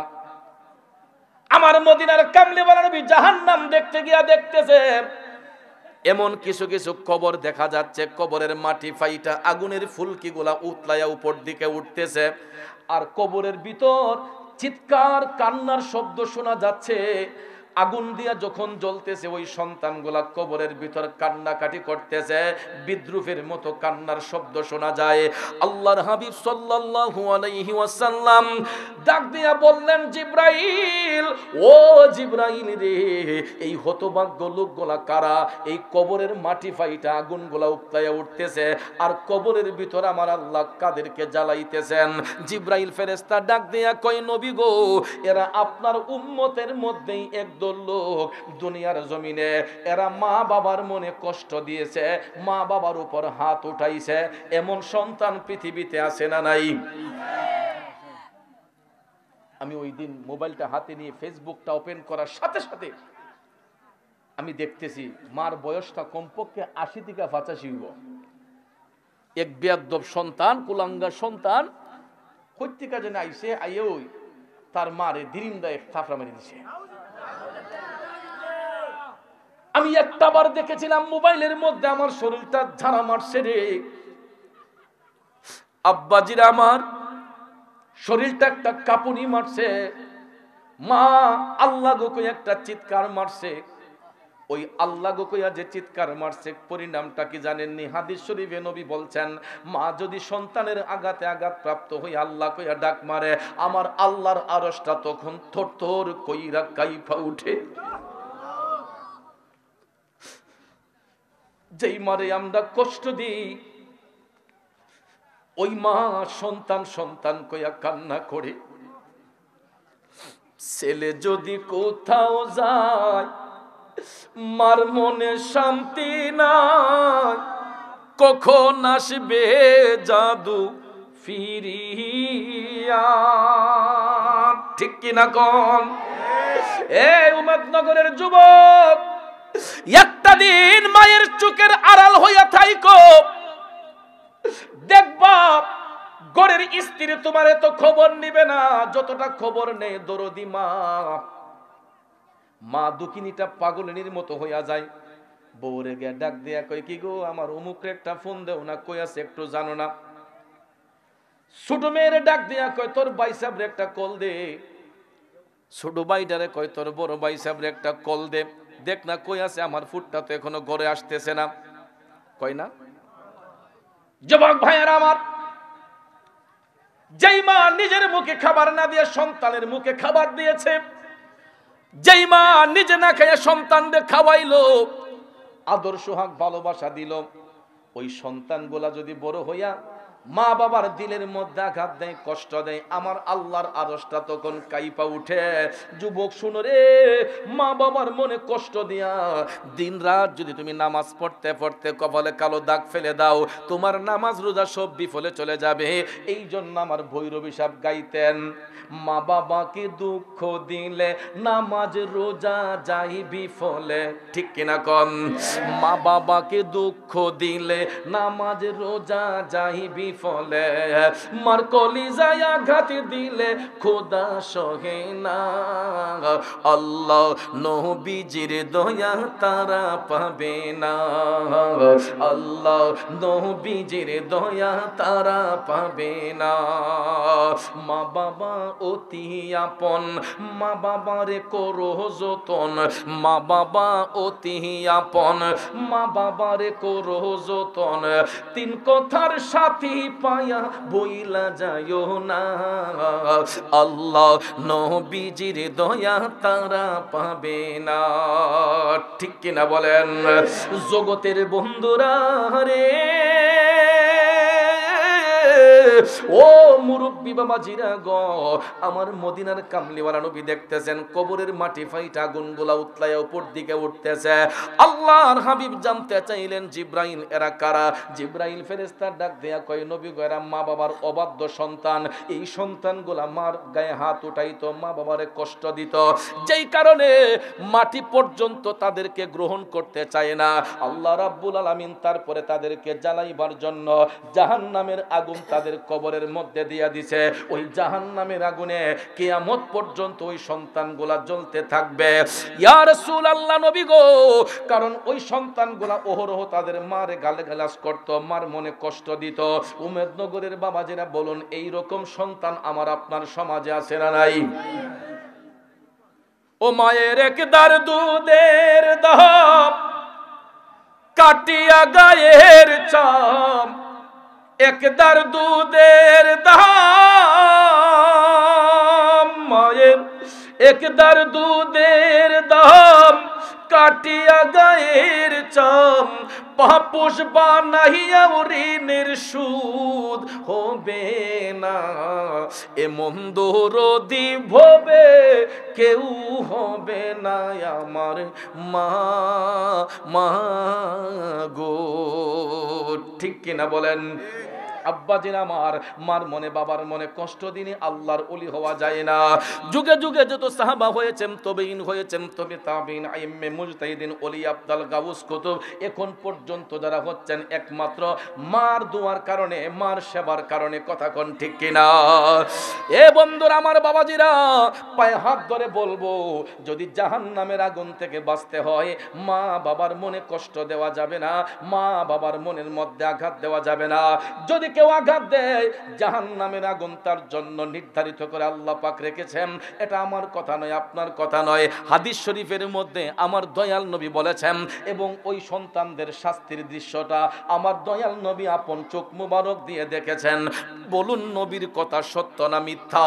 A: আমার মদিনার কামলিওয়ালা নবী জাহান্নাম দেখতে গিয়া দেখতেছে এমন কিছু কিছু কবর দেখা যাচ্ছে, কবরের মাটি ফাইটা আগুনের ফুলকিগুলা উতলায়া উপর দিকে উঠতেছে, আর কবরের ভিতর চিৎকার কান্নার শব্দ শোনা যাচ্ছে। আগুন দিয়া যখন জ্বলতেছে ওই সন্তানগুলা কবরের ভিতর কান্নাকাটি করতেছে, বিদ্রুপের মতো কান্নার শব্দ শোনা যায়। আল্লাহর হাবিব সাল্লাল্লাহু আলাইহি ওয়াসাল্লাম ডাক দিয়া বললেন, জিবরাইল, ও জিবরাইল রে, এই হতভাগ্য লোকগুলা কারা? এই কবরের মাটি ফাইটা আগুনগুলা উপতায়া উঠতেছে, আর কবরের ভিতর আমার আল্লাহ কাদেরকে জ্বালাইতেছেন? জিবরাইল ফেরেশতা ডাক দিয়া কয়, নবী গো, এরা আপনার উম্মতের মধ্যেই একদল লোক দুনিয়ার জমিনে এরা মা বাবার মনে কষ্ট দিয়েছে, মা বাবার উপর হাত উঠাইছে, এমন সন্তান পৃথিবীতে আছে না নাই? আমি ওই দিন মোবাইলটা হাতে নিয়ে ফেসবুকটা ওপেন করার সাথে সাথে আমি দেখতেছি মার বয়সটা কমপক্ষে 80 থেকে 85 হইব। এক বেয়াদব সন্তান, কুলাঙ্গা সন্তান কইতিকা যেন আইছে, আইয়ে ওই তার মারে দিরিন্দা এক থাপড়া মেরে দিছে। আমি একটা বার দেখেছিলাম মোবাইলের মধ্যে, আমার শরীরটা ঝাড়া মারছে রে আব্বাজিরা, আমার শরীরটা একটা কাঁপুনি মারছে। মা আল্লাহ গো কই একটা চিৎকার মারছে। ওই আল্লাহ গো কইয়া যে চিৎকার মারছে পরিণামটা কি জানেননি? হাদিস শরীফে নবী বলছেন, মা যদি সন্তানের আঘাতে আঘাত প্রাপ্ত হয়ে আল্লাহ কইয়া ডাক মারে, আমার আল্লাহর আরশটা তখন থরথর কইরা কাইফা উঠে। যেই মারে আমরা কষ্ট দিই, ওই মা সন্তান সন্তান কইয়া কান্না করে। ছেলে যদি কোথাও যায়, মার মনে শান্তি নাই, কখন আসবে জাদু ফিরিয়া? ঠিক কিনা কোন? এই উম্মতনগরের যুবক, একটা দিন মায়ের চোখের আড়াল হইয়া থাইকো, দেখবা গরের স্ত্রী তোমার এত খবর নিবে না যতটা খবর নেই দরদি মা। মা দুঃখিনীটা পাগলিনীর মতো হইয়া যায়। বউরে গিয়া ডাক দিয়া কয়, কি গো, আমার অমুকরে একটা ফোন দেও না, কই আছে একটু জানো না? ছোট মেয়েরে ডাক দিয়া কয়, তোর ভাই সাহেবরে একটা কল দে। ছোট ভাইটারে কয়, তোর বড় ভাই সাহেবরে একটা কল দে, দেখ না কই আছে, আমার ফুটটা তো এখনো ঘরে আসতেছে না। কয় না? যুবক ভাইয়েরা আমার, যেই মা নিজের মুখে খাবার না দিয়ে সন্তানের মুখে খাবার দিয়েছে, যেই মা নিজে না খেয়ে সন্তানদের খাওয়াইলো, আদর সোহাগ ভালোবাসা দিল, ওই সন্তানগুলা যদি বড় হইয়া মা বাবার দিলের মধ্যে আঘাত দেয়, কষ্ট দেয়, আমার আল্লাহর আরশটা তখন কাইপা উঠে। যুবক শুনো রে, মা বাবার মনে কষ্ট দিয়া দিন রাত যদি তুমি নামাজ পড়তে পড়তে কপালে কালো দাগ ফেলে দাও, তোমার নামাজ রোজা সব বিফলে চলে যাবে। এই জন্য আমার ভৈরবী সাহেব গাইতেন, মা বাবাকে দুঃখ দিলে নামাজ রোজা যাই বিফলে। ঠিক কিনা কন? মা বাবাকে দুঃখ দিলে নামাজ রোজা যাই বিফলে, মার কলিজায় আঘাত দিলে খোদা সহে না। আল্লাহ নবীজির দয়া তারা পাবে না, আল্লাহ নবীজির দয়া তারা পাবে না। মা বাবা অতি আপন, মা বাবারে করো যতন, মা বাবা অতি আপন, মা বাবারে করো যতন। তিন কথার সাথী পায়া বইলা যায়ও না, আল্লাহ নবীজির দয়া তারা পাবে না। ঠিক কিনা বলেন? জগতের বন্ধুরা রে, ও মুরব্বী বাবাজিরা গো, আমার মদিনার কামলিওয়ালা নবী দেখতেছেন কবরের মাটি ফাইটা আগুনগুলা উতলায় উপর দিকে উঠতেছে। আল্লাহর হাবিব জানতে চাইলেন জিব্রাইল এরা কারা? জিব্রাইল ফেরেশতা ডাক দেয়া কয় নবী গো এরা মা বাবার অবাধ্য সন্তান। এই সন্তানগুলা মার গায়ে হাত উঠাইতো, মা বাবারে কষ্ট দিত, যেই কারণে মাটি পর্যন্ত তাদেরকে গ্রহণ করতে চায় না। আল্লাহ রাব্বুল আলামিন তারপরে তাদেরকে জ্বালাইবার জন্য জাহান্নামের আগুন তাদের কবরের মধ্যে দিয়া দিছে। ওই জাহান্নামের আগুনে কিয়ামত পর্যন্ত ওই সন্তানগুলা জ্বলতে থাকবে। ইয়া রাসূলুল্লাহ নবী গো, কারণ ওই সন্তানগুলা অহরহ তাদের মারে গালাগালাজ করত, মার মনে কষ্ট দিত। উমেদনগরের বাবাজিরা বলুন, এই রকম সন্তান আমার আপনার সমাজে আছে না নাই? ও মায়ের একদার দুধের দাম কাটিয়া গায়ের চাম, একদার দুধের দাম, মায়ের একদার দুধের দাম কাটিয়া গায়ের চাম, পাপোশ বানাইয়া ঋণের সুদ হবে না। এমন দরদি ভবে কেউ হবে না আমার মা, মা গো। ঠিক কিনা বলেন? আব্বাজির আমার, মার মনে বাবার মনে কষ্ট দিনে আল্লাহর ওলি হওয়া যায় না। যুগে যুগে যত সাহাবা হয়েছেন, তবেইন হয়েছেন, তবে তাবিন, আইম্মে, মুজতাহিদিন, ওলি, আব্দাল, গাউস, কুতুব, এখন পর্যন্ত যারা হচ্ছেন একমাত্র মার দোয়ার কারণে, মার সেবার কারণে। কথা কোন ঠিক কিনা? এ বন্ধুরা আমার, বাবাজিরা, পায়ে হাত ধরে বলবো, যদি জাহান্নামের আগুন থেকে বাঁচতে হয়, মা বাবার মনে কষ্ট দেওয়া যাবে না, মা বাবার মনের মধ্যে আঘাত দেওয়া যাবে না। যদি কেউ আঘাত দেয়, জাহান্নামের আগুন তার জন্য নির্ধারিত করে আল্লাহ পাক রেখেছেন। এটা আমার কথা নয়, আপনার কথা নয়, হাদিস শরীফের মধ্যে আমার দয়াল নবী বলেছেন। এবং ওই সন্তানদের শাস্তির দৃশ্যটা আমার দয়াল নবী আপন চোখ মুবারক দিয়ে দেখেছেন। বলুন, নবীর কথা সত্য না মিথ্যা?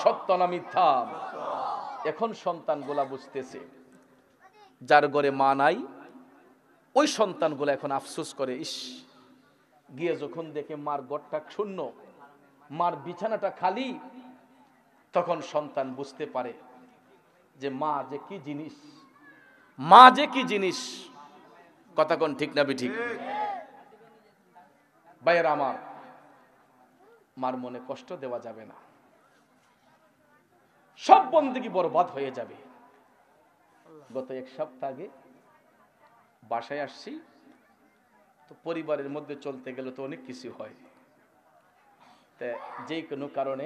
A: সত্য না মিথ্যা? এখন সন্তানগুলা বুঝতেছে যার ঘরে মা নাই, ওই সন্তানগুলা এখন আফসোস করে, ইস, গিয়ে যখন দেখে মার ঘরটা শূন্য, মার বিছানাটা খালি, তখন সন্তান বুঝতে পারে যে মা যে কি জিনিস, মা যে কি জিনিস। কথা কোন ঠিক না বেঠিক? ভাইয়েরা আমার, মার মনে কষ্ট দেওয়া যাবে না, সব বন্দেগী বরবাদ হয়ে যাবে। গত এক সপ্তাহ আগে বাসায় আসছি, তো পরিবারের মধ্যে চলতে গেলে তো অনেক কিছু হয়। তা যে কোনো কারণে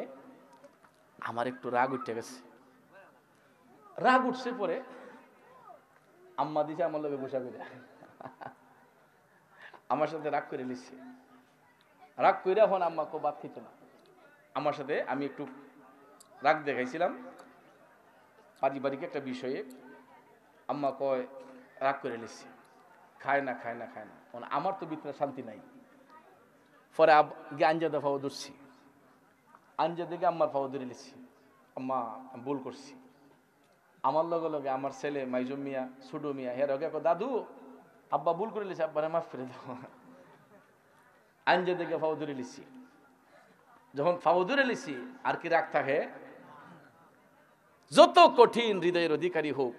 A: আমার একটু রাগ উঠে গেছে। রাগ উঠছে পরে আম্মা দিছে আমার লোকে বসা করে, আমার সাথে রাগ করে নিচ্ছে। রাগ করে এখন আম্মা কেউ বাদ খেত না আমার সাথে। আমি একটু রাগ দেখাইছিলাম পারিবারিক একটা বিষয়ে। আম্মা কয় রাগ করে নিচ্ছে, খায় না খায় না খায় না। আমার তো ভিতরে শান্তি নাই। পরে আঞ্জা ফাও ধরছি, আঞ্জা দিকে আম্মার ফাও ধরে নিচ্ছি, আম্মা ভুল করছি। আমার লগে লগে আমার ছেলে মাইজুম মিয়া, সুডু মিয়া, হের আগে দাদু আব্বা ভুল করে লিছি, আব্বারে মাফ করে দাও। আঞ্জা দিকে ফাও ধরে লিছি। যখন ফাও ধরে লিছি, আর কি রাগ থাকে? যত কঠিন হৃদয়ের অধিকারী হোক,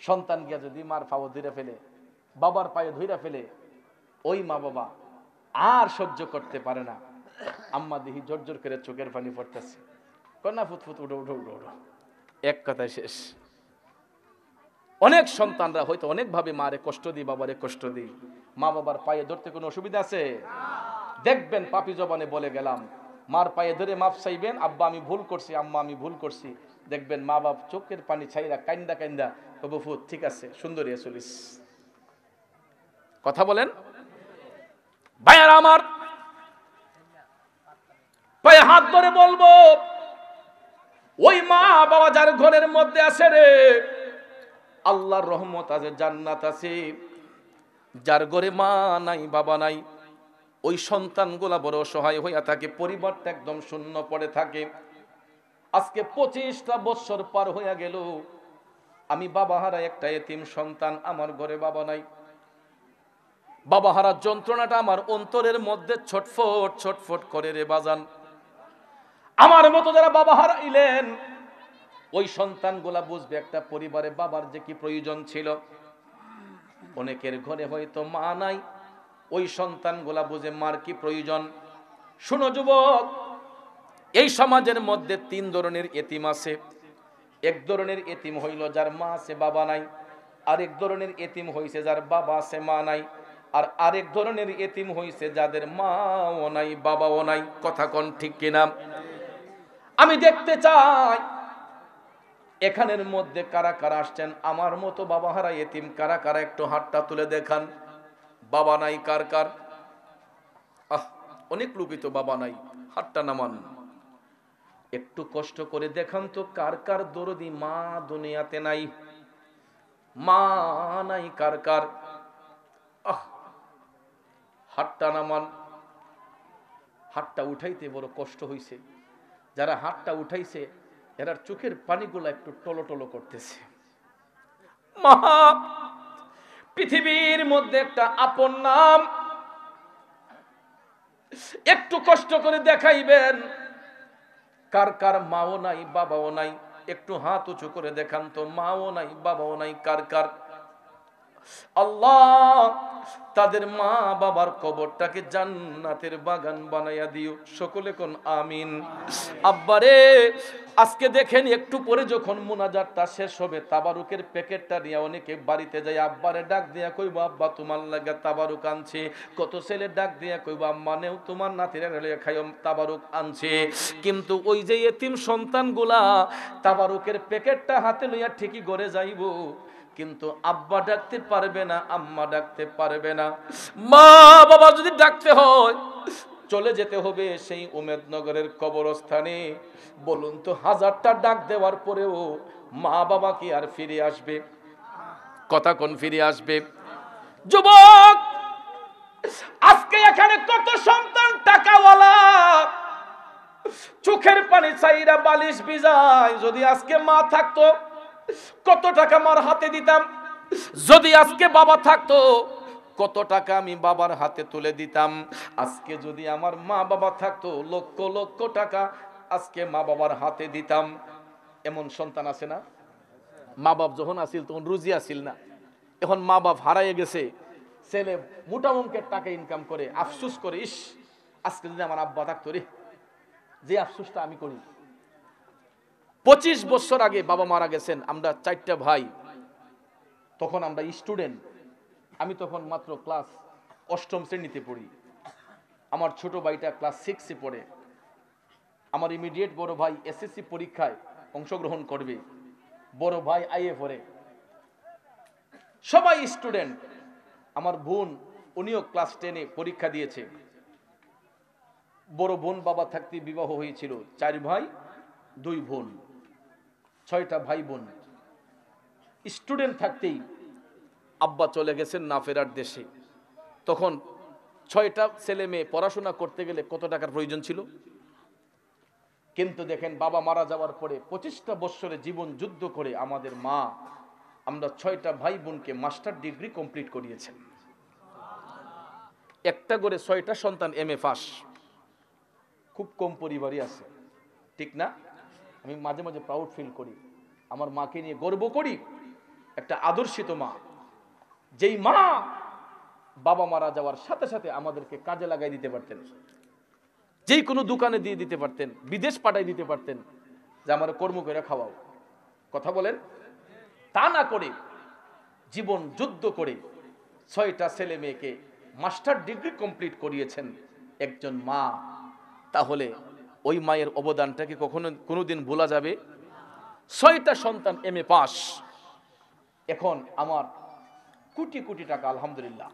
A: সন্তান গিয়া যদি মার ফাও ধরে ফেলে, বাবার পায়ে ধইরা ফেলে, ওই মা বাবা আর সহ্য করতে পারে না। আম্মা দেখি জোর করে চোখের পানি পড়তেছে, কন্যা ফুটফুট উঠো উঠো উঠো উঠো, এক কথায় শেষ। অনেক সন্তানরা হয়তো অনেক ভাবে মারে কষ্ট দিই, বাবারে কষ্ট দিই। মা বাবার পায়ে ধরতে কোনো অসুবিধা আছে? দেখবেন পাপি জবানে বলে গেলাম, মার পায়ে ধরে মাফ চাইবেন, আব্বা আমি ভুল করছি, আম্মা আমি ভুল করছি। দেখবেন মা বাপ চোখের পানি ছাইরা কাইন্দা কাইন্দা তবু ফুট ঠিক আছে, সুন্দরী চলিস। কথা বলেন ভাইয়ারা আমার, পায়ে হাত ধরে বলবো, ওই মা বাবা যার ঘরের মধ্যে আছে রে, আল্লাহর রহমত আছে, জান্নাত আছে। যার ঘরে মা নাই বাবা নাই, ওই সন্তানগুলা বড় অসহায় হইয়া থাকে, পরিবারটা একদম শূন্য পড়ে থাকে। আজকে 25টা বছর পার হইয়া গেল, আমি বাবা হারা একটা এতিম সন্তান, আমার ঘরে বাবা নাই। বাবা হারার যন্ত্রণাটা আমার অন্তরের মধ্যে ছটফট ছটফট করে রে বাজান। আমার মতো যারা বাবা হারাইলেন ওই সন্তানগুলা বুঝবে একটা পরিবারে বাবার যে কি প্রয়োজন ছিল। অনেকের ঘরে হয়তো মা নাই, ওই সন্তানগুলা বুঝে মার কি প্রয়োজন। শুনো যুবক, এই সমাজের মধ্যে তিন ধরনের এতিম আছে। এক ধরনের এতিম হইল যার মা আছে বাবা নাই, আরেক ধরনের এতিম হইছে যার বাবা আছে মা নাই, আর আরেক ধরনের এতিম হইছে যাদের মাও নাই বাবাও নাই। কথা কোন ঠিক কিনা? আমি দেখতে চাই এখানের মধ্যে কারা কারা আসছেন আমার মতো বাবা হারা এতিম, কারা কারা একটু হাতটা তুলে দেখান। বাবা নাই কার কার? অনেক লোকই তো বাবা নাই, হাতটা নামান। একটু কষ্ট করে দেখান তো কার কার দরদি মা দুনিয়াতে নাই? মা নাই কার কার? হাতটা নামান। হাতটা উঠাইতে বড় কষ্ট হইছে। যারা হাতটা উঠাইছে এরার চোখের পানিগুলা একটু টলো টলো করতেছে। মা পৃথিবীর মধ্যে একটা আপন নাম, একটু কষ্ট করে দেখাইবেন কার কার মাও নাই বাবাও নাই। একটু হাত উঁচু করে দেখান তো মাও নাই বাবাও নাই কার কার? আল্লাহ তাদের মা বাবার কবরটাকে জান্নাতের বাগান বানাইয়া দিও। সকলে কোন আমিন। আব্বারে আজকে দেখেন একটু পরে যখন মুনাজাতটা শেষ হবে তাবারুকের প্যাকেটটা নিয়ে অনেকে বাড়িতে যায়, আব্বারে ডাক দিয়া কইবা আব্বা তোমার লাগা তাবারুক আনছে। কত ছেলে ডাক দিয়া কইবা আম্মা নেও তোমার নাতিরা লইয়া খাইও তাবারুক আনছে। কিন্তু ওই যে এতিম সন্তানগুলা তাবারুকের প্যাকেটটা হাতে লইয়া ঠিকই ঘরে যাইবো, কিন্তু আব্বা ডাকতে পারবে না, আম্মা ডাকতে পারবে না। মা বাবা যদি ডাকতে হয় চলে যেতে হবে সেই উমেদনগরের কবরস্থানে। বলুন তো হাজারটা ডাক দেওয়ার পরেও মা বাবা কি আর ফিরে আসবে? কথা কোন ফিরে আসবে? যুবক আজকে এখানে কত সন্তান টাকাওয়ালা, চোখের পানি চাইরা বালিশ ভিজায়। যদি আজকে মা থাকতো কত টাকা মার হাতে দিতাম, যদি আজকে বাবা থাকতো কত টাকা আমি বাবার হাতে তুলে দিতাম। আজকে যদি আমার মা বাবা থাকতো লক্ষ লক্ষ টাকা আজকে মা বাবার হাতে দিতাম। এমন সন্তান আছে না? মা বাপ যখন আসিল তখন রুজি আসিল না, এখন মা বাপ হারাইয়ে গেছে, ছেলে মোটা অঙ্কের টাকা ইনকাম করে আফসোস করে, ইস আজকে যদি আমার আব্বা থাকতো রে। যে আফসোসটা আমি করি। 25 বছর আগে বাবা মারা গেছেন, আমরা 4টা ভাই, তখন আমরা স্টুডেন্ট। আমি তখন মাত্র ক্লাস 8ম শ্রেণীতে পড়ি, আমার ছোট ভাইটা ক্লাস 6-এ পড়ে। আমার ইমিডিয়েট বড় ভাই এসএসসি পরীক্ষায় অংশগ্রহণ করবে, বড় ভাই আইএ পড়ে, সবাই স্টুডেন্ট। আমার বোন উনিও ক্লাস 10-এ পরীক্ষা দিয়েছে। বড় বোন বাবা থাকতে বিবাহ হয়েছিল, 4 ভাই 2 বোন, 6টা ভাই বোন। স্টুডেন্ট থাকতেই আব্বা চলে গেছেন না ফেরার দেশে। তখন 6টা ছেলে মেয়ে পড়াশোনা করতে গেলে কত টাকার প্রয়োজন ছিল? কিন্তু দেখেন বাবা মারা যাওয়ার পরে 25টা বছরে জীবন যুদ্ধ করে আমাদের মা আমরা 6টা ভাই বোনকে মাস্টার ডিগ্রি কমপ্লিট করিয়েছেন। একটা করে 6টা সন্তান এমএ পাস। খুব কম পরিবারই আছে, ঠিক না? আমি মাঝে মাঝে প্রাউড ফিল করি, আমার মাকে নিয়ে গর্ব করি। একটা আদর্শিত মা, যেই মা বাবা মারা যাওয়ার সাথে সাথে আমাদেরকে কাজে লাগাই দিতে পারতেন, যেই কোনো দোকানে দিয়ে দিতে পারতেন, বিদেশ পাঠাই দিতে পারতেন যে আমার কর্ম করে খাওয়াও। কথা বলেন? তা না করে জীবন যুদ্ধ করে 6টা ছেলে মেয়েকে মাস্টার ডিগ্রি কমপ্লিট করিয়েছেন একজন মা। তাহলে ওই মায়ের অবদানটাকে কখনো কোনোদিন ভোলা যাবে? 6টা সন্তান এমএ পাস। এখন আমার কোটি কোটি টাকা, আলহামদুলিল্লাহ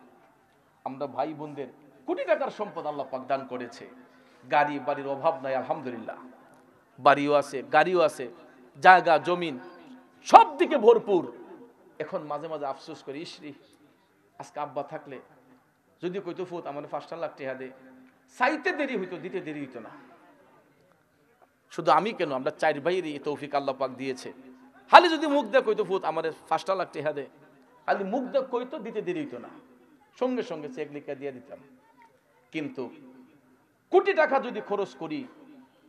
A: আমরা ভাই বোনদের কোটি টাকার সম্পদ আল্লাহ পাক দান করেছে। গাড়ি বাড়ির অভাব নাই, আলহামদুলিল্লাহ। বাড়িও আছে, গাড়িও আছে, জায়গা জমিন সব দিকে ভরপুর। এখন মাঝে মাঝে আফসোস করি, ইসরি আজকে আব্বা থাকলে যদি কইতো ফুত আমার 5 লাখ টাকা দে, চাইতে দেরি হইতো, দিতে দেরি হইতো না। শুধু আমি কেন, আমরা 4 ভাইয়েরই তৌফিক আল্লাহ পাক দিয়েছে। খালি যদি মুখ দেখ কইতো ফুত আমার 5 লাখ টাকা দে, খালি মুখ দেখ কইতো, দিতে দেরি হইতো না। সঙ্গে সঙ্গে চেক লিখে দিয়ে দিতাম। কিন্তু কোটি টাকা যদি খরচ করি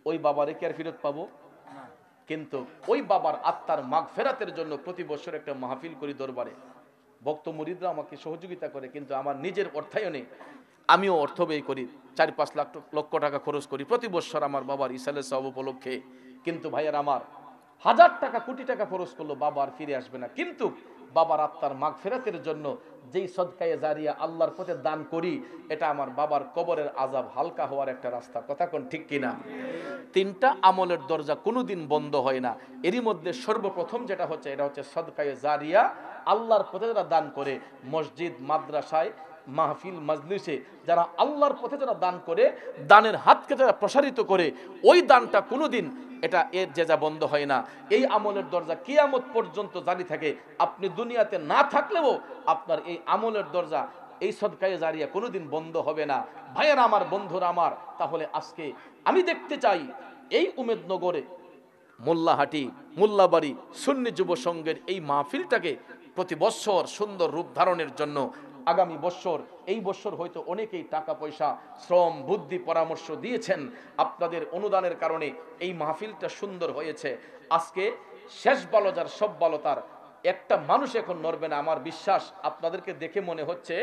A: ওই বাবারে কি আর ফেরত পাবো? কিন্তু ওই বাবার আত্মার মাগফিরাতের জন্য প্রতি বছর একটা মাহফিল করি দরবারে, ভক্ত মুরিদরা আমাকে সহযোগিতা করে, কিন্তু আমার নিজের অর্থায়নে আমিও অর্থ ব্যয় করি, 4-5 লক্ষ টাকা খরচ করি প্রতি বছর আমার বাবার ইসালের সওয়াব উপলক্ষে। কিন্তু ভাইয়ার আমার, 1000 টাকা কোটি টাকা খরচ করলো বাবার ফিরে আসবে না। কিন্তু বাবার আত্মার মাগফিরাতের জন্য যেই সদকায়ে জারিয়া আল্লাহর পথে দান করি, এটা আমার বাবার কবরের আযাব হালকা হওয়ার একটা রাস্তা। কথা কোন ঠিক কিনা? 3টা আমলের দরজা কোনোদিন বন্ধ হয় না। এরই মধ্যে সর্বপ্রথম যেটা হচ্ছে, এটা হচ্ছে সদকায়ে জারিয়া। আল্লাহর পথে যারা দান করে, মসজিদ, মাদ্রাসায়, মাহফিল, মাজলিসে যারা আল্লাহর পথে যারা দান করে, দানের হাতকে যারা প্রসারিত করে, ওই দানটা কোনোদিন এটা এর যেজা বন্ধ হয় না। এই আমলের দরজা কিয়ামত পর্যন্ত জারি থাকে। আপনি দুনিয়াতে না থাকলেও আপনার এই আমলের দরজা, এই সদকায়ে জারিয়া কোনোদিন বন্ধ হবে না। ভাইয়েরা আমার, বন্ধুরা আমার, তাহলে আজকে আমি দেখতে চাই এই উমেদনগরে মোল্লাহাটি, মোল্লাবাড়ি সুন্নি যুব সংঘের এই মাহফিলটাকে প্রতি বছর সুন্দর রূপ ধারণের জন্য আগামী বছর, এই বছর হয়তো অনেকেই টাকা পয়সা, শ্রম, বুদ্ধি, পরামর্শ দিয়েছেন। আপনাদের অনুদানের কারণে এই মাহফিলটা সুন্দর হয়েছে। আজকে শেষ ভালো যার সব ভালো তার, একটা মানুষ এখন নড়বে না। আমার বিশ্বাস আপনাদেরকে দেখে মনে হচ্ছে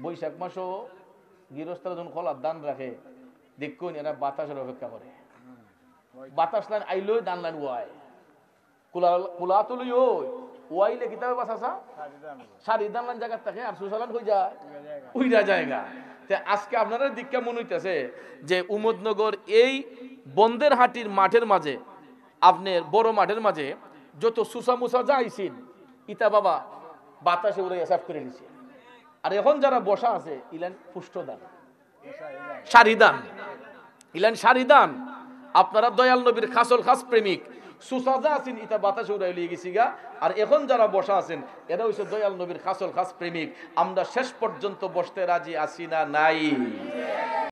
A: বৈশাখ মাসও গৃহস্থরা যখন খোলার দান রাখে, দেখুন এরা বাতাসের অপেক্ষা করে। বাতাস লাইন আইলই দান লাইন ওয়াই কুলা তুলি ওয়াইলে কিতাবে বাসাসা সারি দান লাইন জায়গা থাকে আর সুসালান হয়ে যায় উইরা জায়গা। আজকে আপনারা দীক্ষা মনে হইতেছে যে উমদনগর এই বন্দের হাটির মাঠের মাঝে, আপনার বড় মাঠের মাঝে যত সুসা মুসা যাইছেন, ইতা বাবা বাতাসে উড়ে সাফ করে নিছে। আর এখন যারা বসা আছে ইলেন পুষ্টদান, সারিদান, ইলেন সারিদান। আপনারা দয়াল নবীর খাসল খাস প্রেমিক, সুসাজা আছেন, ইতা বাতাসে উড়াই লিয়ে গেছি গা। আর এখন যারা বসা আছেন এরা হচ্ছে দয়াল নবীর খাসল খাস প্রেমিক। আমরা শেষ পর্যন্ত বসতে রাজি আছি না নাই?